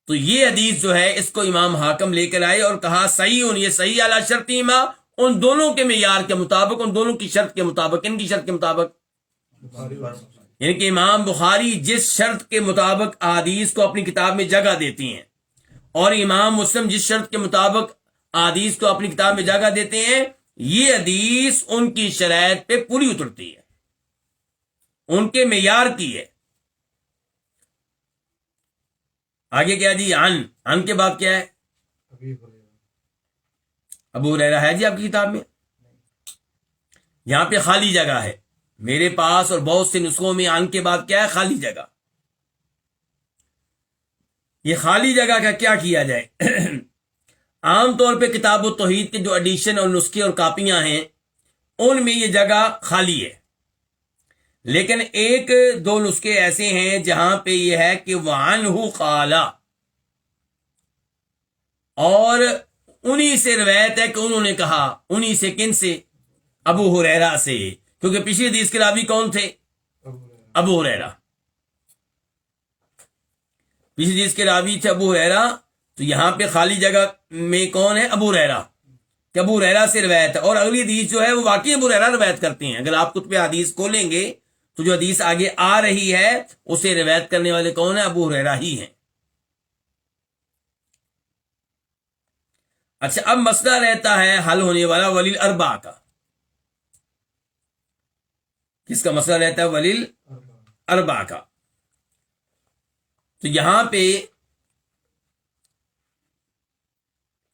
تو یہ حدیث جو ہے اس کو امام حاکم لے کر آئے اور کہا صحیح، یہ صحیح علی شرطہما، ان دونوں کے معیار کے مطابق، ان دونوں کی شرط کے مطابق. ان کی شرط کے مطابق یعنی کہ امام بخاری جس شرط کے مطابق احادیث کو اپنی کتاب میں جگہ دیتی ہیں اور امام مسلم جس شرط کے مطابق احادیث کو اپنی کتاب میں جگہ دیتے ہیں، یہ حدیث ان کی شرائط پہ پوری اترتی ہے، ان کے معیار کی ہے. آگے کیا جی؟ عن کے بعد کیا ہے؟ ابو ہریرہ ہے جی آپ کی کتاب میں؟ یہاں پہ خالی جگہ ہے میرے پاس، اور بہت سے نسخوں میں عن کے بعد کیا ہے؟ خالی جگہ۔ یہ خالی جگہ کا کیا کیا جائے؟ عام طور پہ کتاب التوحید کے جو ایڈیشن اور نسخے اور کاپیاں ہیں ان میں یہ جگہ خالی ہے، لیکن ایک دو نسخے ایسے ہیں جہاں پہ یہ ہے کہ وعنہ قال، اور انہی سے روایت ہے کہ انہوں نے کہا۔ انہی سے کن سے؟ ابو ہریرہ سے، کیونکہ پچھلی حدیث کے راوی کون تھے؟ ابو ہریرہ۔ پچھلی حدیث کے راوی تھے ابو ہریرہ، تو یہاں پہ خالی جگہ میں کون ہے؟ ابو ہریرہ، کہ ابو ہریرہ سے روایت ہے۔ اور اگلی حدیث جو ہے وہ واقعی ابو ہریرہ روایت کرتے ہیں۔ اگر آپ کتب حدیث کھولیں گے تو جو حدیث آگے آ رہی ہے اسے روایت کرنے والے کون ہیں؟ ابو ہریرہ ہی ہیں۔ اچھا، اب مسئلہ رہتا ہے حل ہونے والا ولیل اربع کا۔ کس کا مسئلہ رہتا ہے؟ ولیل اربع کا۔ تو یہاں پہ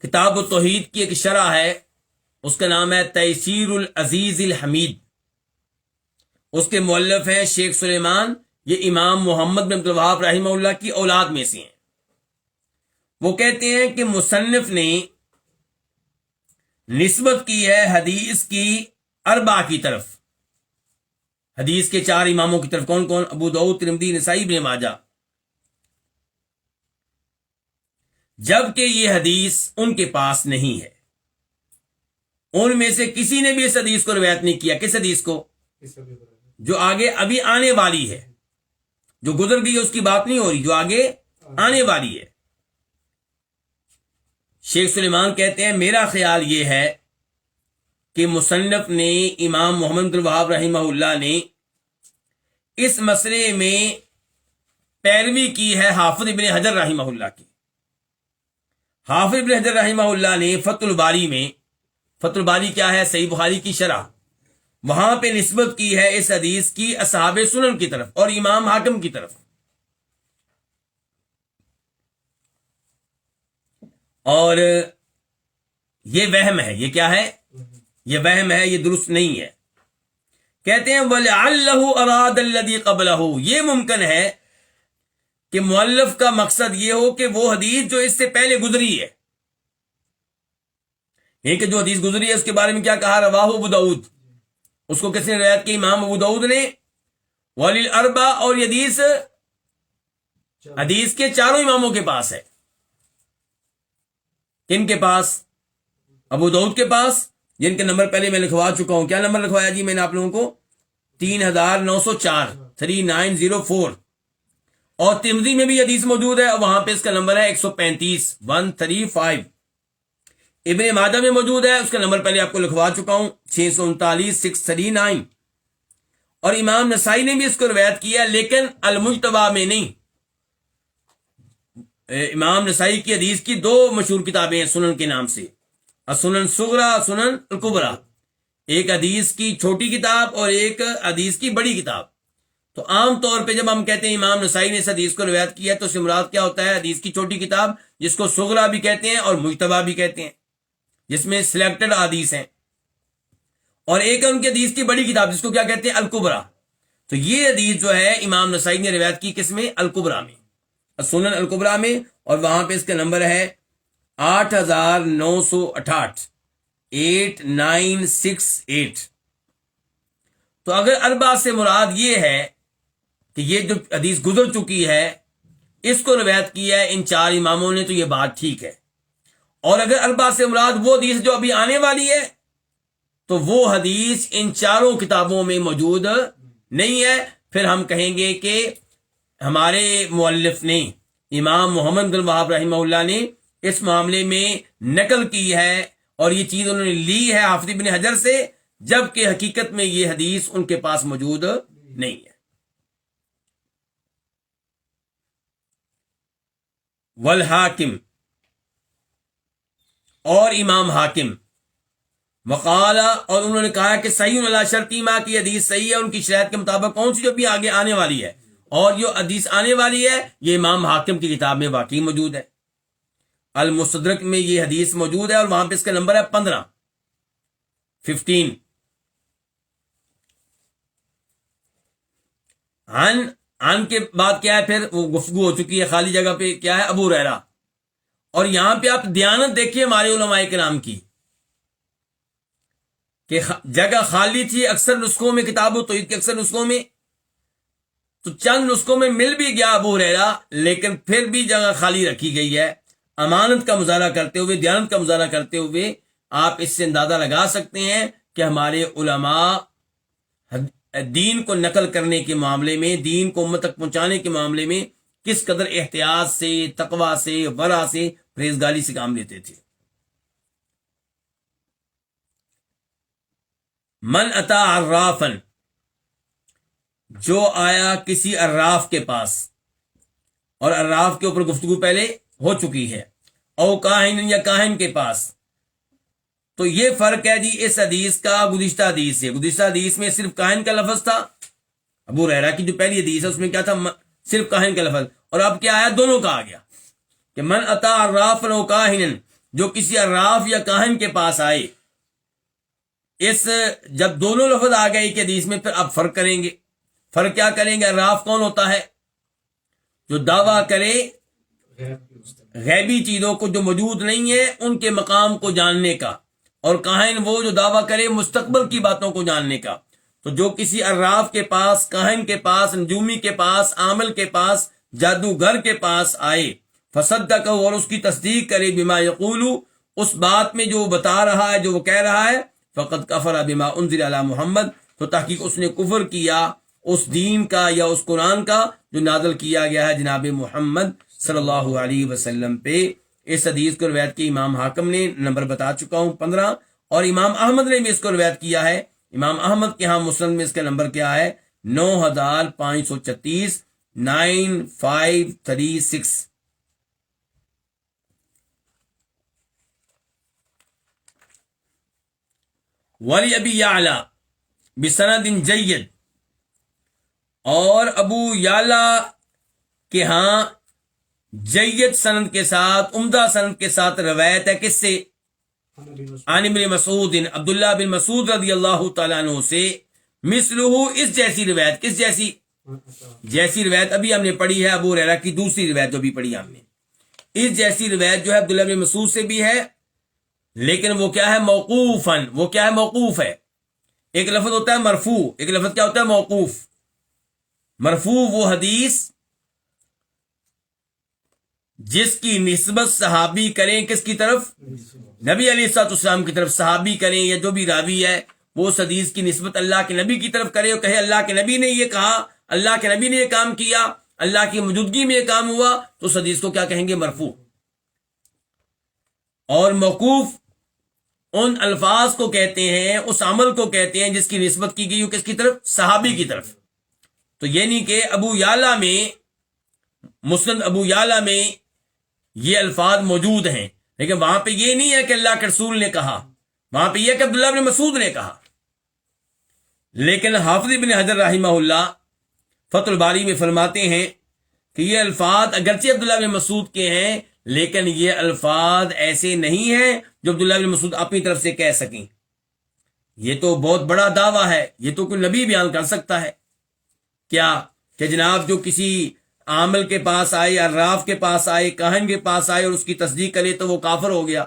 کتاب التوحید کی ایک شرح ہے، اس کا نام ہے تیسیر العزیز الحمید۔ اس کے مؤلف ہیں شیخ سلیمان، یہ امام محمد بن عبد الوہاب رحمہ اللہ کی اولاد میں سے ہیں۔ وہ کہتے ہیں کہ مصنف نے نسبت کی ہے حدیث کی اربع کی طرف، حدیث کے چار اماموں کی طرف۔ کون کون؟ ابو داؤد، ترمذی، نسائی، ابن ماجہ۔ جبکہ یہ حدیث ان کے پاس نہیں ہے، ان میں سے کسی نے بھی اس حدیث کو روایت نہیں کیا۔ کس حدیث کو؟ جو آگے ابھی آنے والی ہے، جو گزر گئی ہے اس کی بات نہیں ہو رہی، جو آگے آنے والی ہے۔ شیخ سلیمان کہتے ہیں میرا خیال یہ ہے کہ مصنف نے امام محمد بن الوہاب رحمہ اللہ نے اس مسئلے میں پیروی کی ہے حافظ ابن حجر رحمہ اللہ کی۔ حافظ ابن حجر رحمہ اللہ نے فتح الباری میں، فتح الباری کیا ہے؟ صحیح بخاری کی شرح، وہاں پہ نسبت کی ہے اس حدیث کی اصحاب سنن کی طرف اور امام حاکم کی طرف۔ اور یہ وہم ہے، یہ کیا ہے؟ یہ وہم ہے، یہ درست نہیں ہے۔ کہتے ہیں وَلَعَلَّهُ أَرَادَ الَّذِي قَبْلَهُ، یہ ممکن ہے کہ مؤلف کا مقصد یہ ہو کہ وہ حدیث جو اس سے پہلے گزری ہے، یہ کہ جو حدیث گزری ہے اس کے بارے میں کیا کہا؟ رواہ ابو داؤد، اس کو کس نے روایت کی؟ امام ابو داؤد نے۔ ولیل اربع، اور یہ حدیث کے چاروں اماموں کے پاس ہے۔ کن کے پاس؟ ابو داؤد کے پاس، جن کے نمبر پہلے میں لکھوا چکا ہوں۔ کیا نمبر لکھوایا جی میں نے آپ لوگوں کو؟ 3904، 3904۔ اور ترمذی میں بھی حدیث موجود ہے، وہاں پہ اس کا نمبر ہے 135، 135۔ ابن ماجہ میں موجود ہے، اس کا نمبر پہلے آپ کو لکھوا چکا ہوں، 639، 639۔ اور امام نسائی نے بھی اس کو روایت کیا، لیکن المجتبی میں نہیں۔ امام نسائی کی حدیث کی دو مشہور کتابیں ہیں سنن کے نام سے، السنن صغرا، سنن الکبریٰ، ایک حدیث کی چھوٹی کتاب اور ایک حدیث کی بڑی کتاب۔ تو عام طور پہ جب ہم کہتے ہیں امام نسائی نے اس حدیث کو روایت کیا تو اس سے مراد کیا ہوتا ہے؟ حدیث کی چھوٹی کتاب، جس کو صغرا بھی کہتے ہیں اور مجتبی بھی کہتے ہیں، جس میں سلیکٹڈ حدیث ہیں۔ اور ایک ہے ان کی حدیث کی بڑی کتاب، جس کو کیا کہتے ہیں؟ الکبریٰ۔ تو یہ حدیث جو ہے امام نسائی نے روایت کی کس میں؟ الکبریٰ میں، سنن الکبریٰ میں، اور وہاں پہ اس کا نمبر ہے 8968، 8968۔ تو اگر اربع سے مراد یہ ہے کہ یہ جو حدیث گزر چکی ہے اس کو روایت کیا ہے ان چار اماموں نے، تو یہ بات ٹھیک ہے۔ اور اگر اربع سے مراد وہ حدیث جو ابھی آنے والی ہے تو وہ حدیث ان چاروں کتابوں میں موجود نہیں ہے، پھر ہم کہیں گے کہ ہمارے مؤلف نے امام محمد بن الوہاب رحمہ اللہ نے اس معاملے میں نقل کی ہے، اور یہ چیز انہوں نے لی ہے حافظ ابن حجر سے، جبکہ حقیقت میں یہ حدیث ان کے پاس موجود نہیں ہے۔ والحاکم، اور امام حاکم، وقال، اور انہوں نے کہا کہ صحیح علی شرط ما، کی حدیث صحیح ہے ان کی شرائط کے مطابق۔ کون سی؟ جو بھی آگے آنے والی ہے، اور جو حدیث آنے والی ہے یہ امام حاکم کی کتاب میں واقعی موجود ہے۔ المستدرک میں یہ حدیث موجود ہے اور وہاں پہ اس کا نمبر ہے 15 عن کے بعد کیا ہے؟ پھر وہ گفتگو ہو چکی ہے، خالی جگہ پہ کیا ہے؟ ابو ہریرہ. اور یہاں پہ آپ دیانت دیکھیے ہمارے علماء کرام کی کہ جگہ خالی تھی اکثر نسخوں میں، کتاب التوحید کے اکثر نسخوں میں، تو چند نسخوں میں مل بھی گیا ابو ہریرہ، لیکن پھر بھی جگہ خالی رکھی گئی ہے. امانت کا مظاہرہ کرتے ہوئے، دیانت کا مظاہرہ کرتے ہوئے آپ اس سے اندازہ لگا سکتے ہیں کہ ہمارے علماء دین کو نقل کرنے کے معاملے میں، دین کو امت تک پہنچانے کے معاملے میں کس قدر احتیاط سے، تقوی سے، ورع سے، پرہیزگاری سے کام لیتے تھے. من اتا عرافن، جو آیا کسی عراف کے پاس، اور عراف کے اوپر گفتگو پہلے ہو چکی ہے، او کاہن یا کاہن کے پاس. تو یہ فرق ہے جی اس حدیث کا گزشتہ حدیث سے. گزشتہ حدیث میں صرف کاہن کا لفظ تھا، ابو ہریرہ کی جو پہلی حدیث ہے اس میں کیا تھا؟ صرف کاہن کا لفظ. اور اب کیا آیا؟ دونوں کا آ گیا کہ من اتا عرافن او کاہن، جو کسی عراف یا کاہن کے پاس آئے. اس جب دونوں لفظ آ گئے ایک حدیث میں، پھر اب فرق کریں گے. فرق کیا کریں گے؟ عراف کون ہوتا ہے؟ جو دعویٰ کرے غیبی چیزوں کو جو موجود نہیں ہے ان کے مقام کو جاننے کا، اور کاہن وہ جو دعویٰ کرے مستقبل کی باتوں کو جاننے کا. تو جو کسی عراف کے پاس، کاہن کے پاس، نجومی کے پاس، عامل کے پاس، جادوگر کے پاس آئے، فصدقہ، اور اس کی تصدیق کرے، بما یقول، اس بات میں جو وہ بتا رہا ہے، جو وہ کہہ رہا ہے، فقد کفر بما انزل علی محمد، تو تحقیق اس نے کفر کیا اس دین کا یا اس قرآن کا جو نازل کیا گیا ہے جناب محمد صلی اللہ علیہ وسلم پہ. اس حدیث کو روایت کی امام حاکم نے، نمبر بتا چکا ہوں 15، اور امام احمد نے بھی اس کو روایت کیا ہے. امام احمد کے ہاں مسند میں اس کا نمبر کیا ہے؟ 9536، 9536. ولی ابی یعلا بسند جید، اور ابو یعلا کے ہاں جید سند کے ساتھ، عمدہ سند کے ساتھ روایت ہے. کس سے؟ عن ابن مسعود، عبداللہ بن مسعود رضی اللہ تعالیٰ عنہ سے، مثلہ، اس جیسی روایت. کس جیسی؟ جیسی روایت ابھی ہم نے پڑھی ہے ابو ہریرہ کی دوسری روایت جو بھی پڑھی ہم نے، اس جیسی روایت جو ہے عبداللہ بن مسعود سے بھی ہے، لیکن وہ کیا ہے؟ موقوفاً. وہ کیا ہے؟ موقوف ہے. ایک لفظ ہوتا ہے مرفوع، ایک لفظ کیا ہوتا ہے؟ موقوف. مرفوع وہ حدیث جس کی نسبت صحابی کریں کس کی طرف؟ نبی علیہ الصلوۃ والسلام کی طرف. صحابی کریں یا جو بھی راوی ہے وہ اس حدیث کی نسبت اللہ کے نبی کی طرف کرے اور کہے اللہ کے نبی نے یہ کہا، اللہ کے نبی نے یہ کام کیا، اللہ کی موجودگی میں یہ کام ہوا، تو اس حدیث کو کیا کہیں گے؟ مرفوع. اور موقوف ان الفاظ کو کہتے ہیں، اس عمل کو کہتے ہیں جس کی نسبت کی گئی ہو کس کی طرف؟ صحابی کی طرف. تو یعنی کہ ابو یعلا میں، مسند ابو یعلا میں یہ الفاظ موجود ہیں، لیکن وہاں پہ یہ نہیں ہے کہ اللہ کے رسول نے کہا، وہاں پہ یہ ہے کہ عبداللہ بن مسعود نے کہا. لیکن حافظ ابن حجر رحمہ اللہ فتح الباری میں فرماتے ہیں کہ یہ الفاظ اگرچہ عبداللہ بن مسعود کے ہیں، لیکن یہ الفاظ ایسے نہیں ہیں جو عبداللہ بن مسعود اپنی طرف سے کہہ سکیں. یہ تو بہت بڑا دعویٰ ہے، یہ تو کوئی نبی بیان کر سکتا ہے کیا کہ جناب جو کسی عامل کے پاس آئے، عراف کے پاس آئے، کاہن کے پاس آئے اور اس کی تصدیق کرے تو وہ کافر ہو گیا.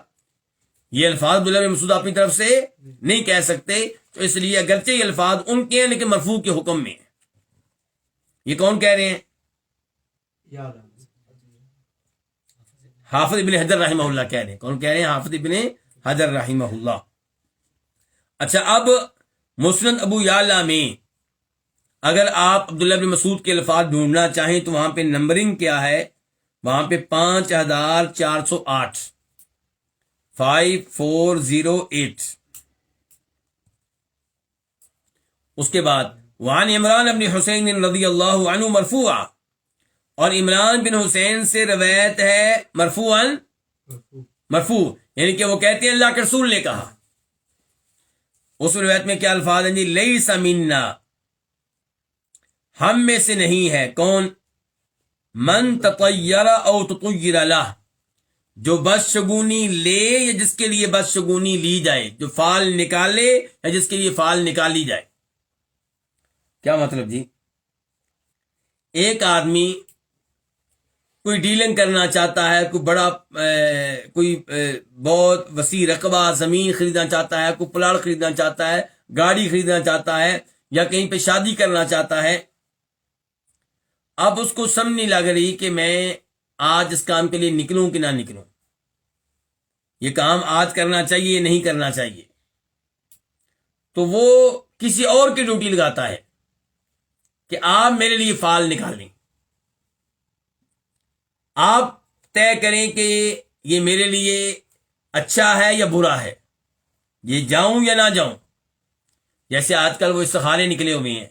یہ الفاظ عبداللہ بن مسعود اپنی طرف سے نہیں کہہ سکتے. تو اس لیے اگرچہ یہ الفاظ ان کے ہیں لیکن مرفوع کے حکم میں ہیں. یہ کون کہہ رہے ہیں؟ حافظ ابن حجر رحمہ اللہ کہہ رہے ہیں. کون کہہ رہے ہیں؟ حافظ ابن حجر رحمہ اللہ. اچھا، اب مسند ابو یعلا میں اگر آپ عبداللہ بن مسعود کے الفاظ ڈھونڈنا چاہیں تو وہاں پہ نمبرنگ کیا ہے؟ وہاں پہ 5408، 5408. اس کے بعد وعن عمران بن حسین رضی اللہ عنہ مرفوعا، اور عمران بن حسین سے روایت ہے مرفوعاً، مرفوع یعنی کہ وہ کہتے ہیں اللہ کے رسول نے کہا. اس روایت میں کیا الفاظ ہیں جی؟ لیس منا، ہم میں سے نہیں ہے. کون؟ من تطیر او تطیر لہ، جو بدشگونی لے یا جس کے لیے بدشگونی لی جائے، جو فال نکالے یا جس کے لیے فال نکالی جائے۔ کیا مطلب جی؟ ایک آدمی کوئی ڈیلنگ کرنا چاہتا ہے، کوئی بڑا کوئی بہت وسیع رقبہ زمین خریدنا چاہتا ہے، کوئی پلاٹ خریدنا چاہتا ہے، گاڑی خریدنا چاہتا ہے، یا کہیں پہ شادی کرنا چاہتا ہے۔ اب اس کو سمجھ نہیں لگ رہی کہ میں آج اس کام کے لیے نکلوں کہ نہ نکلوں، یہ کام آج کرنا چاہیے یا نہیں کرنا چاہیے، تو وہ کسی اور کی ڈیوٹی لگاتا ہے کہ آپ میرے لیے فال نکالیں، آپ طے کریں کہ یہ میرے لیے اچھا ہے یا برا ہے، یہ جاؤں یا نہ جاؤں۔ جیسے آج کل وہ استخارے نکلے ہوئے ہیں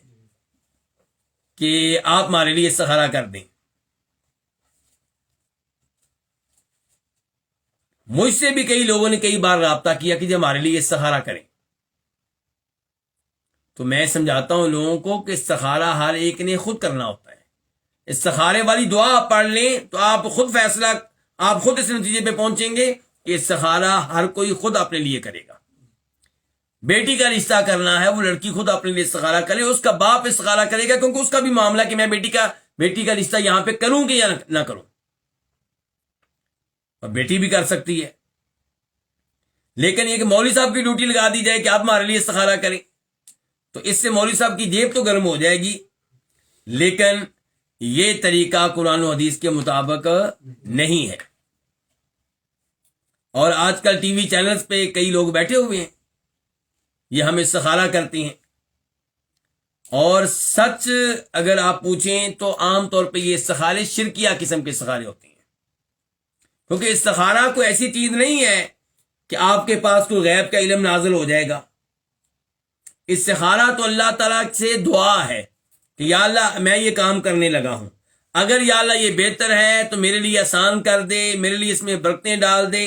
کہ آپ ہمارے لیے استخارہ کر دیں۔ مجھ سے بھی کئی لوگوں نے کئی بار رابطہ کیا کہ جب ہمارے لیے استخارہ کریں، تو میں سمجھاتا ہوں لوگوں کو کہ استخارہ ہر ایک نے خود کرنا ہوتا ہے۔ استخارے والی دعا آپ پڑھ لیں تو آپ خود فیصلہ، آپ خود اس نتیجے پہ پہنچیں گے کہ استخارہ ہر کوئی خود اپنے لیے کرے گا۔ بیٹی کا رشتہ کرنا ہے، وہ لڑکی خود اپنے لیے استخارہ کرے، اس کا باپ استخارہ کرے گا، کیونکہ اس کا بھی معاملہ کہ میں بیٹی کا رشتہ یہاں پہ کروں کہ یا نہ کروں۔ اور بیٹی بھی کر سکتی ہے، لیکن یہ کہ مولوی صاحب کی ڈیوٹی لگا دی جائے کہ آپ ہمارے لیے استخارہ کریں، تو اس سے مولوی صاحب کی جیب تو گرم ہو جائے گی، لیکن یہ طریقہ قرآن و حدیث کے مطابق نہیں ہے۔ اور آج کل ٹی وی چینلز پہ کئی لوگ بیٹھے ہوئے ہیں، یہ ہم استخارہ کرتے ہیں، اور سچ اگر آپ پوچھیں تو عام طور پہ یہ استخارے شرکیہ قسم کے استخارے ہوتے ہیں، کیونکہ استخارہ کوئی ایسی چیز نہیں ہے کہ آپ کے پاس کوئی غیب کا علم نازل ہو جائے گا۔ استخارہ تو اللہ تعالیٰ سے دعا ہے کہ یا اللہ میں یہ کام کرنے لگا ہوں، اگر یا اللہ یہ بہتر ہے تو میرے لیے آسان کر دے، میرے لیے اس میں برکتیں ڈال دے،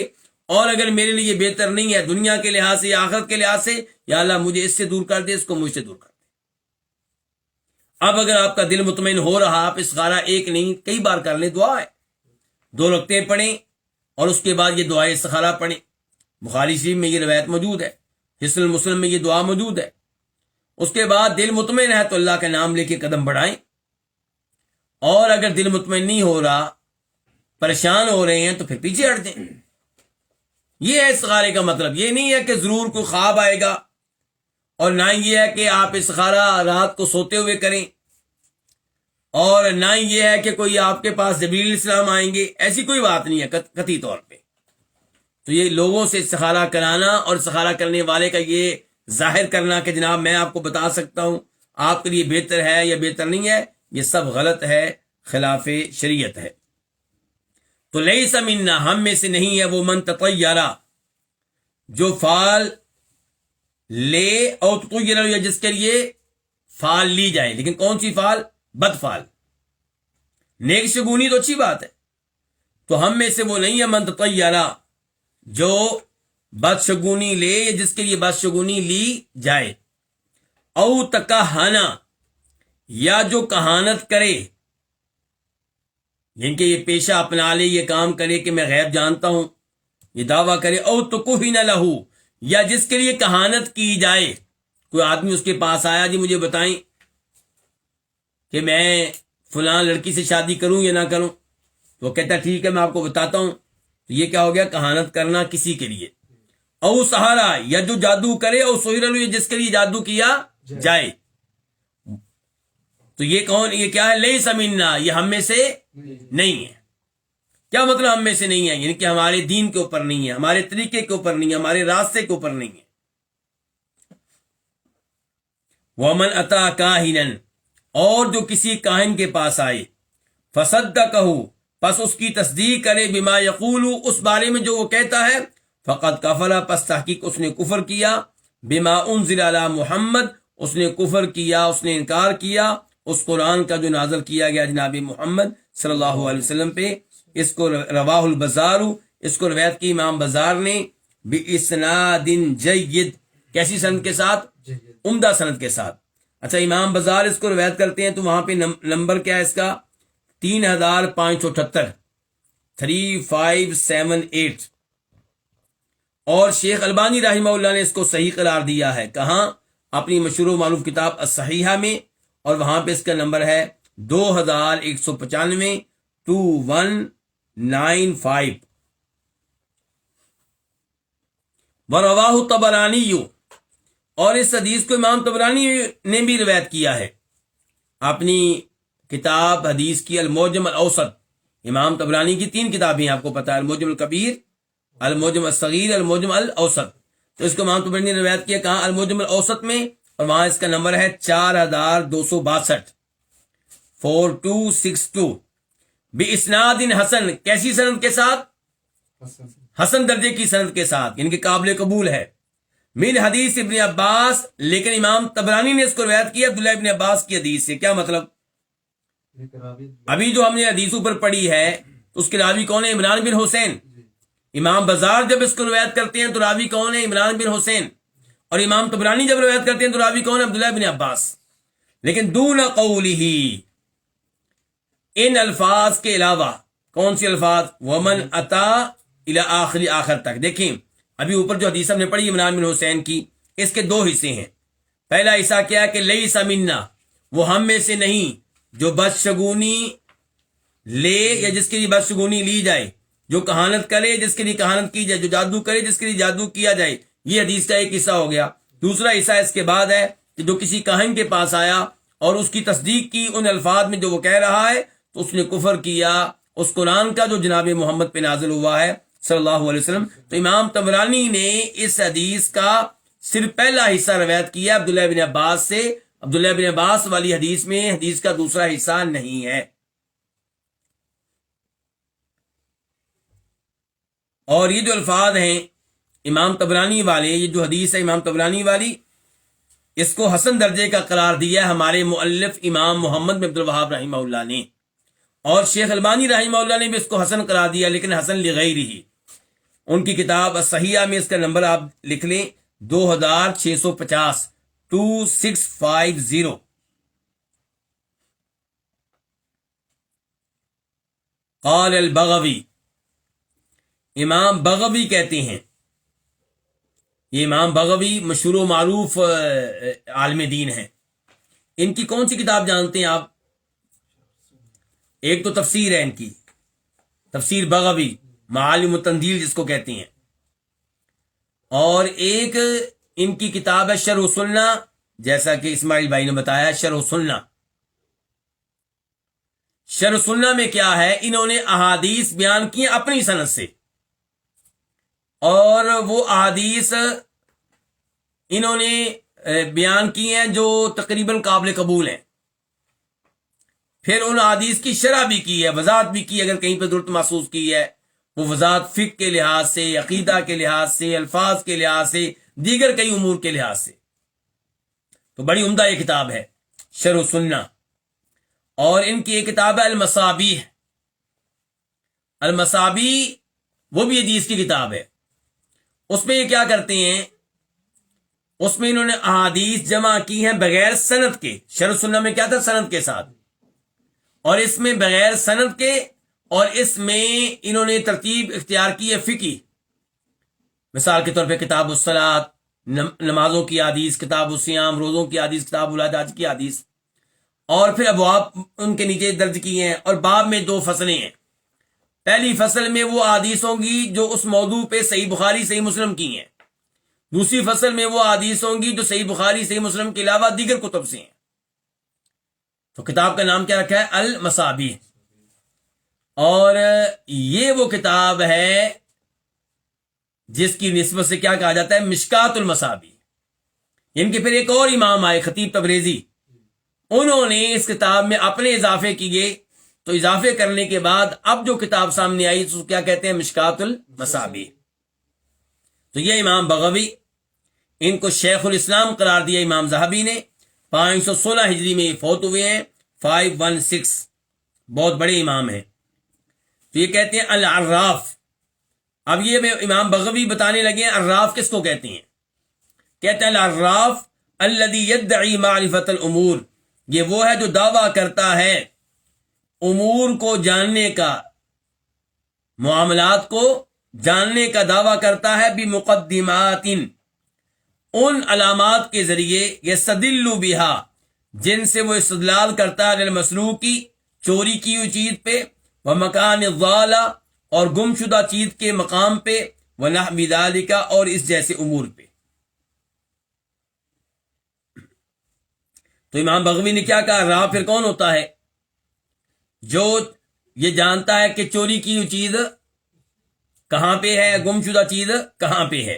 اور اگر میرے لیے بہتر نہیں ہے دنیا کے لحاظ سے یا آخرت کے لحاظ سے، یا اللہ مجھے اس سے دور کر دے، اس کو مجھ سے دور کر دے۔ اب اگر آپ کا دل مطمئن ہو رہا، آپ استخارہ ایک نہیں کئی بار کر لیں، دعا ہے، 2 رکعتیں پڑھیں اور اس کے بعد یہ دعائے استخارہ پڑھیں۔ بخاری شریف میں یہ روایت موجود ہے، حصن المسلم میں یہ دعا موجود ہے۔ اس کے بعد دل مطمئن ہے تو اللہ کا نام لے کے قدم بڑھائیں، اور اگر دل مطمئن نہیں ہو رہا، پریشان ہو رہے ہیں، تو پھر پیچھے ہٹ جائیں۔ یہ ہے استخارے کا مطلب۔ یہ نہیں ہے کہ ضرور کوئی خواب آئے گا، اور نہ یہ ہے کہ آپ استخارہ رات کو سوتے ہوئے کریں، اور نہ یہ ہے کہ کوئی آپ کے پاس جبریل علیہ السلام آئیں گے، ایسی کوئی بات نہیں ہے قطعی طور پہ۔ تو یہ لوگوں سے استخارہ کرانا اور استخارہ کرنے والے کا یہ ظاہر کرنا کہ جناب میں آپ کو بتا سکتا ہوں آپ کے لیے بہتر ہے یا بہتر نہیں ہے، یہ سب غلط ہے، خلاف شریعت ہے۔ تو لیس منا، ہم میں سے نہیں ہے وہ من تطیرا، جو فال لے، اور تطیر یا جس کے لیے فال لی جائے، لیکن کون سی فال؟ بد فال۔ نیک شگونی تو اچھی بات ہے، تو ہم میں سے وہ نہیں ہے من تطیرا جو بدشگونی لے یا جس کے لیے بدشگونی لی جائے، او تکہانا، یا جو کہانت کرے، یعنی کہ یہ پیشہ اپنا لے، یہ کام کرے کہ میں غیب جانتا ہوں، یہ دعویٰ کرے، او تکہن لہو، یا جس کے لیے کہانت کی جائے۔ کوئی آدمی اس کے پاس آیا، جی مجھے بتائیں کہ میں فلاں لڑکی سے شادی کروں یا نہ کروں، تو وہ کہتا ہے ٹھیک ہے میں آپ کو بتاتا ہوں، تو یہ کیا ہو گیا؟ کہانت کرنا کسی کے لیے۔ او سہارا، یا جو جادو کرے، او سہرا، جس کے لیے جادو کیا جائے، تو یہ کون؟ یہ کیا ہے؟ لیس منا، یہ ہم میں سے نہیں ہے۔ کیا مطلب ہم میں سے نہیں ہے؟ یعنی کہ ہمارے دین کے اوپر نہیں ہے، ہمارے طریقے کے اوپر نہیں ہے، ہمارے راستے کے اوپر نہیں ہے۔ ومن اتا کاہنا، اور جو کسی کاہن کے پاس آئے، فصدقہ، پس اس کی تصدیق کرے، بما یقول، اس بارے میں جو وہ کہتا ہے، فقد کفر، پس تحقیق اس نے کفر کیا، بما انزل علی محمد، اس نے کفر کیا، اس نے انکار کیا اس قرآن کا جو نازل کیا گیا جناب محمد صلی اللہ علیہ وسلم پہ۔ اس کو رواہ البزار، اس کو روایت کی امام بزار نے، باسناد جید، کیسی سند کے ساتھ؟ عمدہ سند کے ساتھ۔ اچھا، امام بزار اس کو روایت کرتے ہیں تو وہاں پہ نمبر کیا ہے اس کا؟ 3578، 3578 اور شیخ البانی رحمہ اللہ نے اس کو صحیح قرار دیا ہے. کہاں؟ اپنی مشہور و معروف کتاب الصحیحہ میں، اور وہاں پہ اس کا نمبر ہے 2195 2195. وَرَوَاهُ الطَّبَرَانِيُّ اور اس حدیث کو امام طبرانی نے بھی روایت کیا ہے اپنی کتاب حدیث کی المعجم الاوسط. امام طبرانی کی 3 کتابیں ہیں، آپ کو پتا ہے، المعجم الکبیر، المعجم الصغیر، المعجم الاوسط. تو اس کو امام طبرانی نے روایت کیا کہاں؟ المعجم الاوسط میں، اور وہاں اس کا نمبر ہے 4262 4262 بِإِسْنَادٍ حسن. کیسی سند کے ساتھ؟ حسن درجے کی سند کے ساتھ، یعنی کہ قابل قبول ہے. من حدیث ابن عباس، لیکن امام طبرانی نے اس کو روایت کیا عبداللہ ابن عباس کی حدیث سے. کیا مطلب؟ ابھی جو ہم نے حدیثوں پر پڑھی ہے اس کے راوی کون ہے؟ عمران بن حسین. امام بزار جب اس کو روایت کرتے ہیں تو راوی کون ہے؟ عمران بن حسین. اور امام طبرانی جب روایت کرتے ہیں تو راوی کون ہے؟ عبداللہ بن عباس. لیکن دون قولہ، ان الفاظ کے علاوہ. کون سی الفاظ؟ ومن اتا الی آخر تک. دیکھیں ابھی اوپر جو حدیث ہم نے پڑھی عمران بن حسین کی، اس کے 2 حصے ہیں. پہلا حصہ کیا ہے کہ لیس منا، وہ ہم میں سے نہیں جو بدشگونی لے یا جس کے لیے بدشگونی لی جائے، جو کہانت کرے جس کے لیے کہانت کی جائے، جو جادو کرے جس کے لیے جادو کیا جائے. یہ حدیث کا ایک حصہ ہو گیا. دوسرا حصہ اس کے بعد ہے کہ جو کسی کاہن کے پاس آیا اور اس کی تصدیق کی ان الفاظ میں جو وہ کہہ رہا ہے، تو اس نے کفر کیا اس قرآن کا جو جناب محمد پہ نازل ہوا ہے صلی اللہ علیہ وسلم. تو امام طبرانی نے اس حدیث کا صرف پہلا حصہ روایت کیا عبداللہ بن عباس سے. عبداللہ بن عباس والی حدیث میں حدیث کا دوسرا حصہ نہیں ہے. اور یہ جو الفاظ ہیں امام طبرانی والے، یہ جو حدیث ہے امام طبرانی والی، اس کو حسن درجے کا قرار دیا ہے ہمارے مؤلف امام محمد بن عبد الوہاب رحمہ اللہ نے. اور شیخ البانی رحمہ اللہ نے بھی اس کو حسن قرار دیا، لیکن حسن لغیرہ. ان کی کتاب الصحیحہ میں اس کا نمبر آپ لکھ لیں 2650 2650. قال البغوی، امام بغوی کہتے ہیں، یہ امام بغوی مشہور و معروف عالم دین ہیں. ان کی کون سی کتاب جانتے ہیں آپ؟ ایک تو تفسیر ہے ان کی، تفسیر بغوی، معالم التنزیل جس کو کہتے ہیں. اور ایک ان کی کتاب ہے شرح سنہ، جیسا کہ اسماعیل بھائی نے بتایا. شرح سنہ، شرح سنہ میں کیا ہے؟ انہوں نے احادیث بیان کی اپنی سند سے، اور وہ احادیث انہوں نے بیان کی ہیں جو تقریباً قابل قبول ہیں. پھر ان احادیث کی شرح بھی کی ہے، وضاحت بھی کی، اگر کہیں پہ ضرورت محسوس کی ہے وہ وضاحت فقہ کے لحاظ سے، عقیدہ کے لحاظ سے، الفاظ کے لحاظ سے، دیگر کئی امور کے لحاظ سے. تو بڑی عمدہ یہ کتاب ہے شرح سنہ. اور ان کی ایک کتاب ہے المصابیح. المصابیح وہ بھی حدیث کی کتاب ہے. اس میں یہ کیا کرتے ہیں؟ اس میں انہوں نے احادیث جمع کی ہیں بغیر سند کے. شرح سنہ میں کیا تھا؟ سند کے ساتھ. اور اس میں بغیر سند کے، اور اس میں انہوں نے ترتیب اختیار کی ہے فقہی. مثال کے طور پہ کتاب الصلاۃ، نمازوں کی حدیث، کتاب الصیام، روزوں کی حدیث، کتاب الحج کی حدیث. اور پھر ابواب ان کے نیچے درج کی ہیں، اور باب میں 2 فصلیں ہیں. پہلی فصل میں وہ احادیث ہوں گی جو اس موضوع پہ صحیح بخاری صحیح مسلم کی ہیں. دوسری فصل میں وہ احادیث ہوں گی جو صحیح بخاری صحیح مسلم کے علاوہ دیگر کتب سے ہیں. تو کتاب کا نام کیا رکھا ہے؟ المصابیح. اور یہ وہ کتاب ہے جس کی نسبت سے کیا کہا جاتا ہے؟ مشکات المصابیح. ان کے پھر ایک اور امام آئے خطیب تبریزی، انہوں نے اس کتاب میں اپنے اضافے کیے. تو اضافے کرنے کے بعد اب جو کتاب سامنے آئی تو کیا کہتے ہیں؟ مشکات المصابیح. تو یہ امام بغوی، ان کو شیخ الاسلام قرار دیا امام ذہبی نے. 516 ہجری میں فوت ہوئے ہیں. 516، بہت بڑے امام ہیں. تو یہ کہتے ہیں العراف. اب یہ میں امام بغوی بتانے لگے ہیں عراف کس کو کہتے ہیں. کہتے ہیں العراف الذی یدعی معرفت الامور، یہ وہ ہے جو دعویٰ کرتا ہے امور کو جاننے کا، معاملات کو جاننے کا دعویٰ کرتا ہے بمقدمات، ان علامات کے ذریعے، یستدل بہا، جن سے وہ استدلال کرتا ہے، للمسروقی، چوری کی ہوئی چیز پہ، وہ مکان الضالہ، اور گم شدہ چیز کے مقام پہ، ونحو ذالک، اور اس جیسے امور پہ۔ تو امام بغوی نے کیا کہا؟ راہ پھر کون ہوتا ہے؟ جو یہ جانتا ہے کہ چوری کی ہوئی چیز کہاں پہ ہے، گم شدہ چیز کہاں پہ ہے۔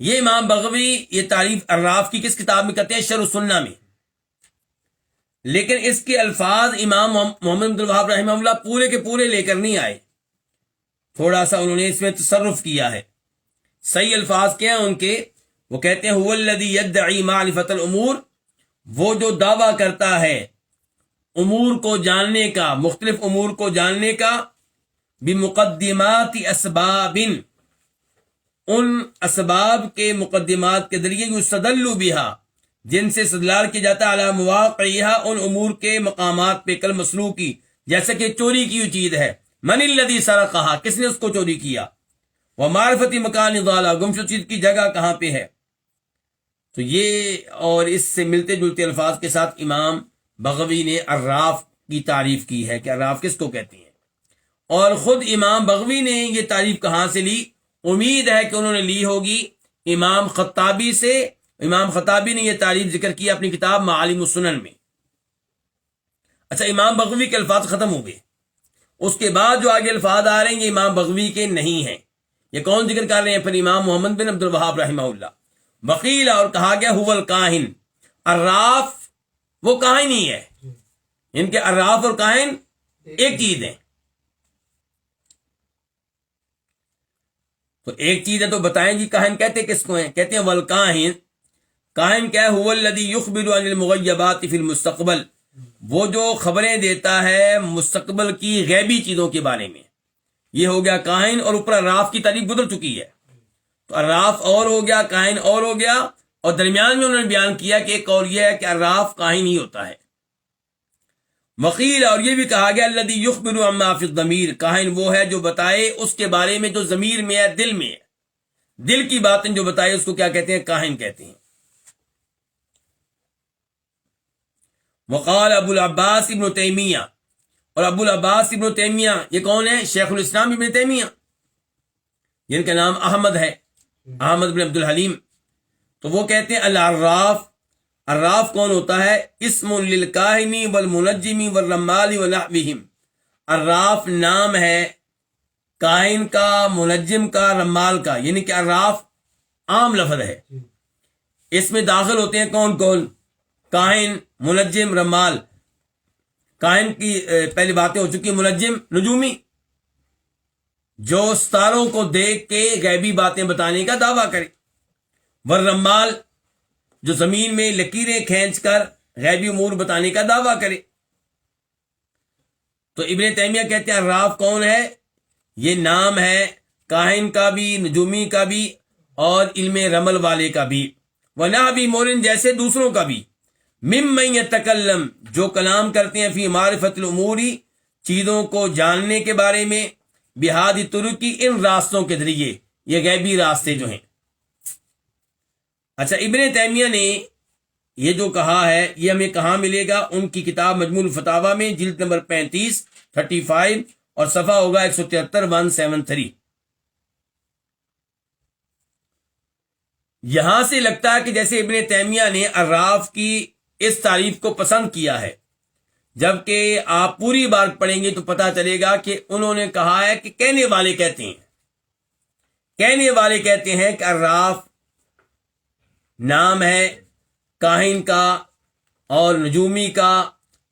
یہ امام بغوی یہ تعریف عراف کی کس کتاب میں کرتے ہیں؟ شرح السنہ میں۔ لیکن اس کے الفاظ امام محمد عبد الوہاب رحمہ اللہ پورے کے پورے لے کر نہیں آئے، تھوڑا سا انہوں نے اس میں تصرف کیا ہے۔ صحیح الفاظ کیا ہیں ان کے؟ وہ کہتے ہیں هو الذی یدعی معرفت الامور، وہ جو دعویٰ کرتا ہے امور کو جاننے کا، مختلف امور کو جاننے کا، بمقدمات اسباب، ان اسباب کے مقدمات کے ذریعے، یستدل بہا، جن سے استدلال کیا جاتا ہے، علی مواقعہا، ان امور کے مقامات پہ، کل مسروقی، جیسا کہ چوری کی ہوئی چیز ہے، من الذی سرقہا، کس نے اس کو چوری کیا، ومعرفت مکان ضالہ، گمشدہ چیز کی جگہ کہاں پہ ہے۔ تو یہ اور اس سے ملتے جلتے الفاظ کے ساتھ امام بغوی نے عراف کی تعریف کی ہے کہ عراف کس کو کہتے ہیں۔ اور خود امام بغوی نے یہ تعریف کہاں سے لی؟ امید ہے کہ انہوں نے لی ہوگی امام خطابی سے۔ امام خطابی نے یہ تعریف ذکر کی اپنی کتاب معالم السنن میں۔ اچھا، امام بغوی کے الفاظ ختم ہو گئے، اس کے بعد جو آگے الفاظ آ رہے ہیں یہ امام بغوی کے نہیں ہیں۔ یہ کون ذکر کر رہے ہیں؟ پھر امام محمد بن عبد الوہاب رحمہ اللہ۔ وقیل، اور کہا گیا، هو الکاہن، عراف وہ کاہن ہی ہے، ان کے عراف اور کاہن ایک چیز ہے۔ تو ایک چیز ہے تو بتائیں جی کاہن کہتے کس کو ہیں؟ کہتے ہیں والکاہن، کاہن کیا ہے؟ هو الذی یخبر عن المغیبات فی المستقبل، وہ جو خبریں دیتا ہے مستقبل کی غیبی چیزوں کے بارے میں، یہ ہو گیا کاہن۔ اور اوپر عراف کی تعریف گزر چکی ہے، تو عراف اور ہو گیا، کاہن اور ہو گیا، اور درمیان میں انہوں نے بیان کیا کہ ایک اور یہ ہے کہ عراف کاہن ہی ہوتا ہے۔ وقیل، اور یہ بھی کہا گیا، الذی یخبر عما فی الضمیر، کاہن وہ ہے جو بتائے اس کے بارے میں جو ضمیر میں ہے، دل میں ہے، دل کی باتیں جو بتائے اس کو کیا کہتے ہیں؟ کاہن کہتے ہیں۔ وقال ابو العباس ابن تیمیہ، اور ابو العباس ابن تیمیہ یہ کون ہے؟ شیخ الاسلام ابن تیمیہ، جن کا نام احمد ہے، احمد بن عبد الحلیم۔ تو وہ کہتے ہیں العراف، عراف کون ہوتا ہے؟ اسم للکاہن والمنجم والرمال ونحوہم، عراف نام ہے کاہن کا، منجم کا، رمال کا، یعنی کہ عراف عام لفظ ہے، اس میں داخل ہوتے ہیں کون کون؟ کاہن، منجم، رمال۔ کاہن کی پہلی باتیں ہو چکی، منجم نجومی، جو ستاروں کو دیکھ کے غیبی باتیں بتانے کا دعویٰ کرے، والرمال، جو زمین میں لکیریں کھینچ کر غیبی امور بتانے کا دعویٰ کرے۔ تو ابن تیمیہ کہتے ہیں عراف کون ہے؟ یہ نام ہے کاہن کا بھی، نجومی کا بھی، اور علم رمل والے کا بھی، ونحو مورن، جیسے دوسروں کا بھی، ممن یتکلم، جو کلام کرتے ہیں، فی معرفت الامور، چیزوں کو جاننے کے بارے میں، بہادی طرقی، ان راستوں کے ذریعے، یہ غیبی راستے جو ہیں۔ اچھا، ابن تیمیہ نے یہ جو کہا ہے یہ ہمیں کہاں ملے گا؟ ان کی کتاب مجموع الفتاوی میں، جلد نمبر 35 اور صفحہ ہوگا 173 173۔ یہاں سے لگتا ہے کہ جیسے ابن تیمیہ نے عراف کی اس تعریف کو پسند کیا ہے، جبکہ آپ پوری بات پڑھیں گے تو پتہ چلے گا کہ انہوں نے کہا ہے کہ کہنے والے کہتے ہیں، کہنے والے کہتے ہیں کہ عراف نام ہے کاہن کا اور نجومی کا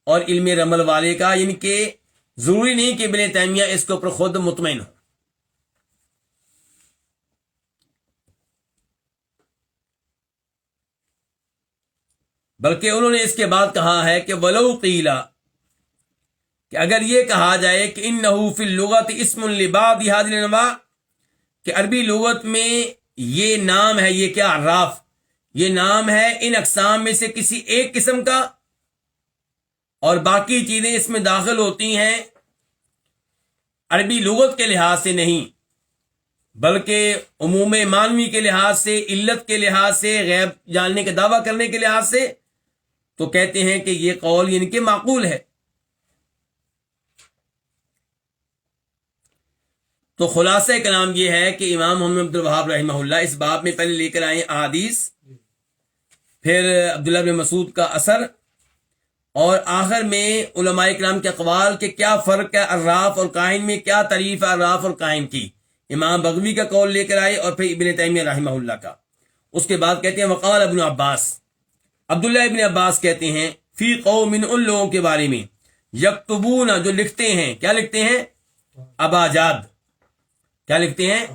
اور علم رمل والے کا، یعنی کہ ضروری نہیں کہ ابن تیمیہ اس کے اوپر خود مطمئن ہو۔ بلکہ انہوں نے اس کے بعد کہا ہے کہ ولو قیلا، کہ اگر یہ کہا جائے کہ انہ فی اللغت اسم لبعض هذه الانواع، کہ عربی لغت میں یہ نام ہے، یہ کیا؟ عراف، یہ نام ہے ان اقسام میں سے کسی ایک قسم کا، اور باقی چیزیں اس میں داخل ہوتی ہیں عربی لغت کے لحاظ سے نہیں بلکہ عموم معنوی کے لحاظ سے، علت کے لحاظ سے، غیب جاننے کا دعویٰ کرنے کے لحاظ سے، تو کہتے ہیں کہ یہ قول ان کے معقول ہے۔ تو خلاصہ کلام یہ ہے کہ امام محمد عبد الوہاب رحمہ اللہ اس باب میں پہلے لے کر آئے احادیث، پھر عبداللہ بن مسعود کا اثر، اور آخر میں علماء کرام کے اقوال کہ کیا فرق ہے عراف اور کاہن میں، کیا تعریف ہے عراف اور کاہن کی، امام بغوی کا قول لے کر آئے اور پھر ابن تیمیہ رحمہ اللہ کا۔ اس کے بعد کہتے ہیں وقال ابن عباس، عبداللہ ابن عباس کہتے ہیں فی قوم، ان لوگوں کے بارے میں، یکتبون جو لکھتے ہیں، کیا لکھتے ہیں؟ اباجاد۔ کیا لکھتے ہیں؟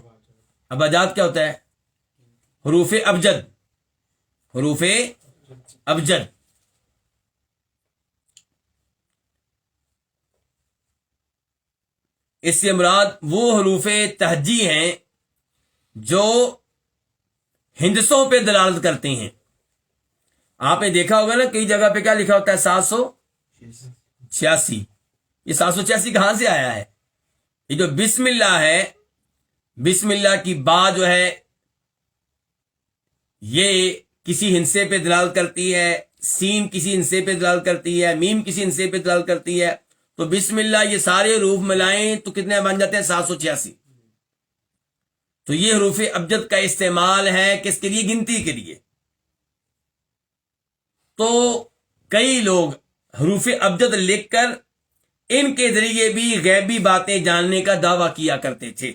اباجاد کیا ہوتا ہے؟ حروف ابجد، حروف ابجد۔ اس سے مراد وہ حروف تہجی ہیں جو ہندسوں پہ دلالت کرتے ہیں۔ آپ نے دیکھا ہوگا نا کئی جگہ پہ کیا لکھا ہوتا ہے 786۔ یہ 786 کہاں سے آیا ہے؟ یہ جو بسم اللہ ہے، بسم اللہ کی با جو ہے یہ کسی ہندسے پہ دلالت کرتی ہے، سین کسی ہندسے پہ دلالت کرتی ہے، میم کسی ہندسے پہ دلالت کرتی ہے، تو بسم اللہ یہ سارے حروف ملائیں تو کتنے بن جاتے ہیں؟ 786۔ تو یہ حروف ابجد کا استعمال ہے کس کے لیے؟ گنتی کے لیے۔ تو کئی لوگ حروف ابجد لکھ کر ان کے ذریعے بھی غیبی باتیں جاننے کا دعویٰ کیا کرتے تھے۔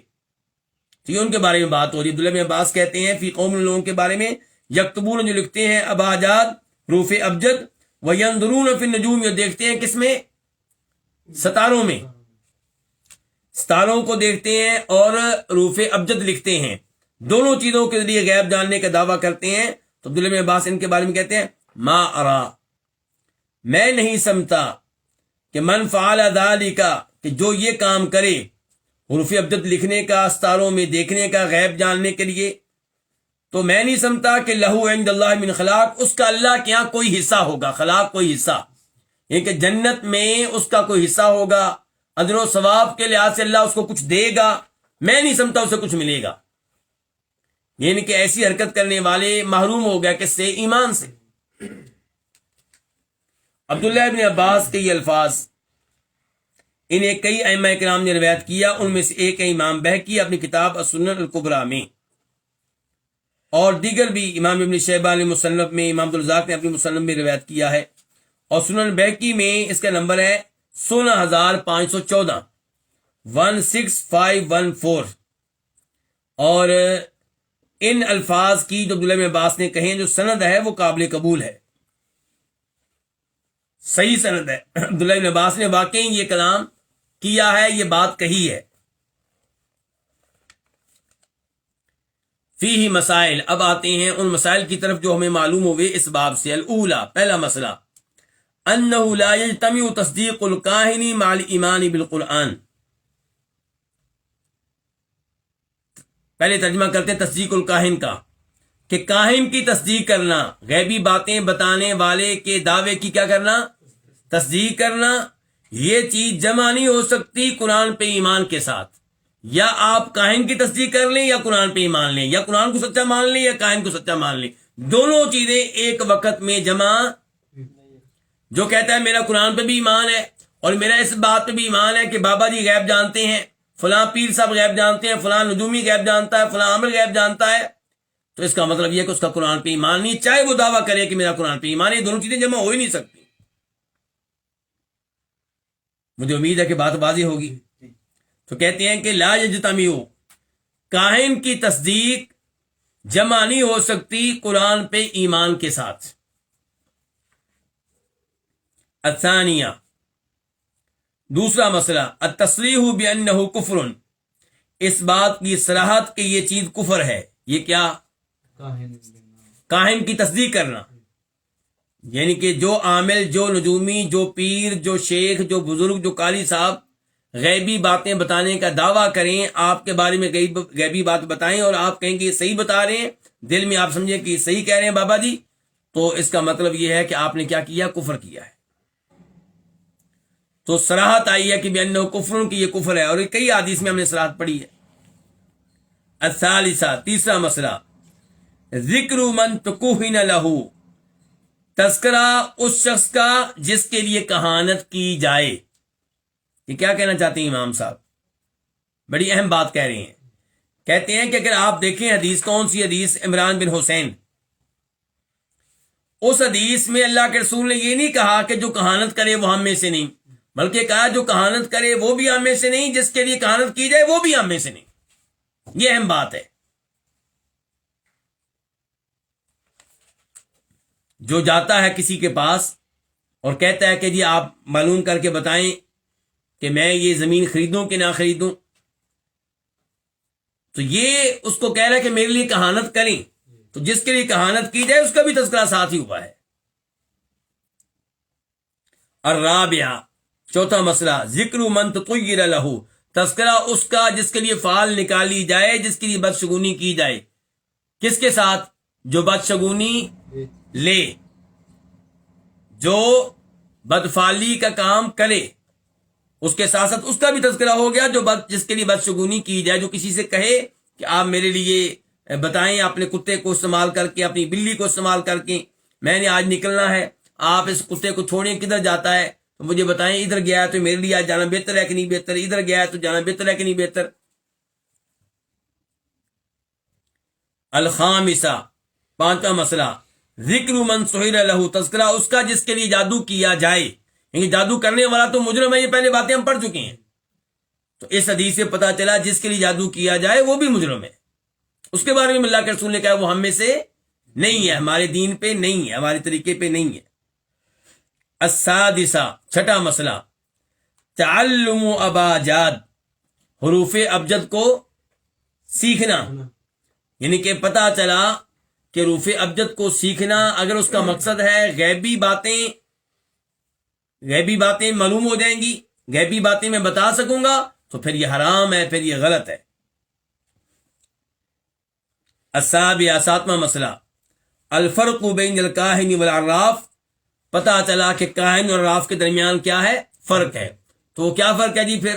تو یہ ان کے بارے میں بات ہو رہی ہے۔ عبداللہ بن عباس کہتے ہیں فی قوم، لوگوں کے بارے میں، یکتبون جو لکھتے ہیں اباجاد حروف ابجد، وینظرون فی النجوم یہ دیکھتے ہیں کس میں؟ ستاروں میں، ستاروں کو دیکھتے ہیں اور حروف ابجد لکھتے ہیں، دونوں چیزوں کے ذریعے غیب جاننے کا دعویٰ کرتے ہیں۔ تو عبداللہ بن عباس ان کے بارے میں کہتے ہیں ما ارا، میں نہیں سمجھتا کہ من فعل ذالک، کہ جو یہ کام کرے حروف ابجد لکھنے کا، ستاروں میں دیکھنے کا، غیب جاننے کے لیے، تو میں نہیں سمجھتا کہ لہو عند اللہ من خلاق، اس کا اللہ کے یہاں کوئی حصہ ہوگا، خلاق کوئی حصہ، یعنی کہ جنت میں اس کا کوئی حصہ ہوگا، اجر و ثواب کے لحاظ سے اللہ اس کو کچھ دے گا، میں نہیں سمجھتا اسے کچھ ملے گا۔ یعنی کہ ایسی حرکت کرنے والے محروم ہو گیا کس سے؟ ایمان سے۔ عبداللہ ابن عباس کے یہ الفاظ انہیں کئی ائمہ کرام نے روایت کیا، ان میں سے ایک ہے امام بہقی اپنی کتاب السنن الکبریٰ میں، اور دیگر بھی امام ابن شیبہ نے مصنف میں، امام عبدالرزاق نے اپنی مصنف میں روایت کیا ہے، اور سنن بہقی میں اس کا نمبر ہے 16514، 16514۔ اور ان الفاظ کی جو عبداللہ بن عباس نے کہیں جو سند ہے وہ قابل قبول ہے، صحیح سند ہے۔ عبداللہ بن عباس نے واقعی یہ کلام کیا ہے، یہ بات کہی ہے۔ فیہ مسائل، اب آتے ہیں ان مسائل کی طرف جو ہمیں معلوم ہوئے اس باب سے۔ الاولا، پہلا مسئلہ، انہ لا یجتمع تصدیق الکاہن مع الایمان بالقرآن۔ پہلے ترجمہ کرتے ہیں تصدیق الکاہن کا، کہ کاہن کی تصدیق کرنا، غیبی باتیں بتانے والے کے دعوے کی کیا کرنا؟ تصدیق کرنا، یہ چیز جمع نہیں ہو سکتی قرآن پہ ایمان کے ساتھ۔ یا آپ کاہن کی تصدیق کر لیں یا قرآن پہ ایمان لیں، یا قرآن کو سچا مان لیں یا کاہن کو سچا مان لیں، دونوں چیزیں ایک وقت میں جمع۔ جو کہتا ہے میرا قرآن پہ بھی ایمان ہے اور میرا اس بات پہ بھی ایمان ہے کہ بابا جی غیب جانتے ہیں، فلاں پیر صاحب غیب جانتے ہیں، فلاں نجومی غیب جانتا ہے، فلاں عامر غیب جانتا ہے، تو اس کا مطلب یہ ہے کہ اس کا قرآن پہ ایمان نہیں، چاہے وہ دعویٰ کرے کہ میرا قرآن پہ ایمان ہے، یہ دونوں چیزیں جمع ہو ہی نہیں سکتی۔ مجھے امید ہے کہ بات واضح ہوگی۔ تو کہتے ہیں کہ لا یجتمع، کاہن کی تصدیق جمع نہیں ہو سکتی قرآن پہ ایمان کے ساتھ۔ الثانیہ، دوسرا مسئلہ، التصریح بانہ کفر، اس بات کی صراحت کہ یہ چیز کفر ہے۔ یہ کیا؟ کاہن کی تصدیق کرنا، یعنی کہ جو عامل، جو نجومی، جو پیر، جو شیخ، جو بزرگ، جو قاری صاحب غیبی باتیں بتانے کا دعویٰ کریں، آپ کے بارے میں غیبی بات بتائیں اور آپ کہیں کہ یہ صحیح بتا رہے ہیں، دل میں آپ سمجھیں کہ یہ صحیح کہہ رہے ہیں بابا جی، تو اس کا مطلب یہ ہے کہ آپ نے کیا کیا؟ کفر کیا ہے۔ تو صراحت آئی ہے کہ بأنہ کفر کی یہ کفر ہے، اور یہ کئی حدیث میں ہم نے صراحت پڑھی ہے۔ الثالثہ، تیسرا مسئلہ، ذکر من تکہن لہ، تذکرہ اس شخص کا جس کے لیے کہانت کی جائے۔ یہ کیا کہنا چاہتے ہیں امام صاحب؟ بڑی اہم بات کہہ رہے ہیں۔ کہتے ہیں کہ اگر آپ دیکھیں حدیث، کون سی حدیث؟ عمران بن حسین، اس حدیث میں اللہ کے رسول نے یہ نہیں کہا کہ جو کہانت کرے وہ ہم میں سے نہیں، بلکہ کہا جو کہانت کرے وہ بھی ہم میں سے نہیں، جس کے لیے کہانت کی جائے وہ بھی ہم میں سے نہیں۔ یہ اہم بات ہے۔ جو جاتا ہے کسی کے پاس اور کہتا ہے کہ جی آپ معلوم کر کے بتائیں کہ میں یہ زمین خریدوں کہ نہ خریدوں، تو یہ اس کو کہہ رہا ہے کہ میرے لیے کہانت کریں، تو جس کے لیے کہانت کی جائے اس کا بھی تذکرہ ساتھ ہی ہوا ہے۔ الرابعہ، چوتھا مسئلہ، ذکر من تطیر لہ، تذکرہ اس کا جس کے لیے فعال نکالی جائے، جس کے لیے بدشگونی کی جائے۔ کس کے ساتھ؟ جو بدشگونی لے، جو بدفعلی کا کام کرے، اس کے ساتھ ساتھ اس کا بھی تذکرہ ہو گیا۔ جو جس کے لیے بدشگونی کی جائے، جو کسی سے کہے کہ آپ میرے لیے بتائیں، اپنے کتے کو استعمال کر کے، اپنی بلی کو استعمال کر کے میں نے آج نکلنا ہے، آپ اس کتے کو چھوڑیں، کدھر جاتا ہے تو مجھے بتائیں، ادھر گیا ہے تو میرے لیے آج جانا بہتر ہے کہ نہیں بہتر، ادھر گیا ہے تو جانا بہتر ہے کہ نہیں بہتر۔ الخامسہ، پانچواں مسئلہ، ذکر من سحر لہ، تذکرہ اس کا جس کے لیے جادو کیا جائے، یعنی جادو کرنے والا تو مجرم ہے، یہ پہلے باتیں ہم پڑھ چکے ہیں۔ تو اس حدیث سے پتہ چلا جس کے لیے جادو کیا جائے وہ بھی مجرم ہے۔ اس کے بارے میں اللہ کے رسول نے کہا وہ ہم میں سے نہیں ہے، ہمارے دین پہ نہیں ہے، ہمارے طریقے پہ نہیں ہے۔ السادسہ، چھٹا مسئلہ، تعلم اباجاد، حروف ابجد کو سیکھنا، یعنی کہ پتہ چلا کہ حروف ابجد کو سیکھنا اگر اس کا مقصد ہے غیبی باتیں معلوم ہو جائیں گی، غیبی باتیں میں بتا سکوں گا، تو پھر یہ حرام ہے، پھر یہ غلط ہے۔ السابعہ، ساتواں مسئلہ، الفرق بین الکاہن والعراف، پتہ چلا کہ کاہن اور عراف کے درمیان کیا ہے؟ فرق ہے۔ تو کیا فرق ہے جی؟ پھر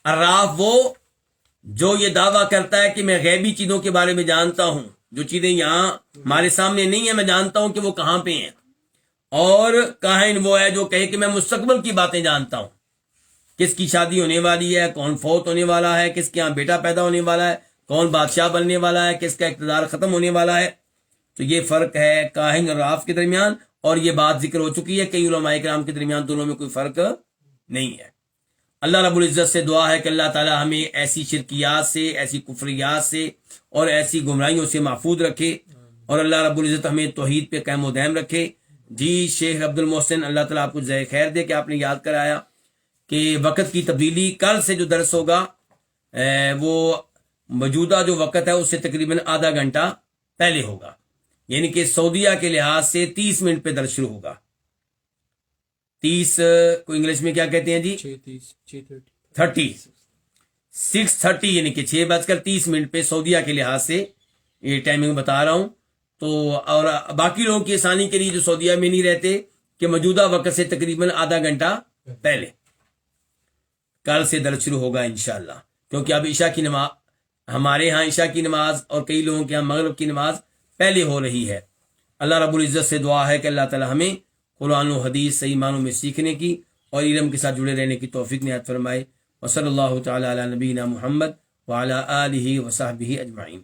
عراف وہ جو یہ دعویٰ کرتا ہے کہ میں غیبی چیزوں کے بارے میں جانتا ہوں، جو چیزیں یہاں ہمارے سامنے نہیں ہیں میں جانتا ہوں کہ وہ کہاں پہ ہیں، اور کاہن وہ ہے جو کہے کہ میں مستقبل کی باتیں جانتا ہوں، کس کی شادی ہونے والی ہے، کون فوت ہونے والا ہے، کس کے یہاں بیٹا پیدا ہونے والا ہے، کون بادشاہ بننے والا ہے، کس کا اقتدار ختم ہونے والا ہے۔ تو یہ فرق ہے کاہن اور عراف کے درمیان، اور یہ بات ذکر ہو چکی ہے کئی علماء کرام کے درمیان، دونوں میں کوئی فرق نہیں ہے۔ اللہ رب العزت سے دعا ہے کہ اللہ تعالی ہمیں ایسی شرکیات سے، ایسی کفریات سے اور ایسی گمراہیوں سے محفوظ رکھے، اور اللہ رب العزت ہمیں توحید پہ قائم و دائم رکھے۔ جی شیخ عبد المحسن، اللہ تعالیٰ آپ کو جزائے خیر دے کہ آپ نے یاد کرایا کہ وقت کی تبدیلی، کل سے جو درس ہوگا وہ موجودہ جو وقت ہے اس سے تقریباً آدھا گھنٹہ پہلے ہوگا، یعنی کہ سعودیہ کے لحاظ سے 30 منٹ پہ درس شروع ہوگا۔ 30 کو انگلش میں کیا کہتے ہیں جی؟ 30، 6:30، یعنی کہ 6:30 پہ سعودیہ کے لحاظ سے یہ ٹائمنگ بتا رہا ہوں۔ تو اور باقی لوگوں کی آسانی کے لیے جو سعودیہ میں نہیں رہتے کہ موجودہ وقت سے تقریباً آدھا گھنٹہ پہلے کل سے درس شروع ہوگا انشاءاللہ، کیونکہ اب عشاء کی نماز، ہمارے ہاں عشاء کی نماز اور کئی لوگوں کے ہاں مغرب کی نماز پہلے ہو رہی ہے۔ اللہ رب العزت سے دعا ہے کہ اللہ تعالی ہمیں قرآن و حدیث صحیح معنوں میں سیکھنے کی اور علم کے ساتھ جڑے رہنے کی توفیق عنایت فرمائے۔ وصلی اللہ تعالی علی نبینا محمد وعلی آلہ وصحبہ اجمعین۔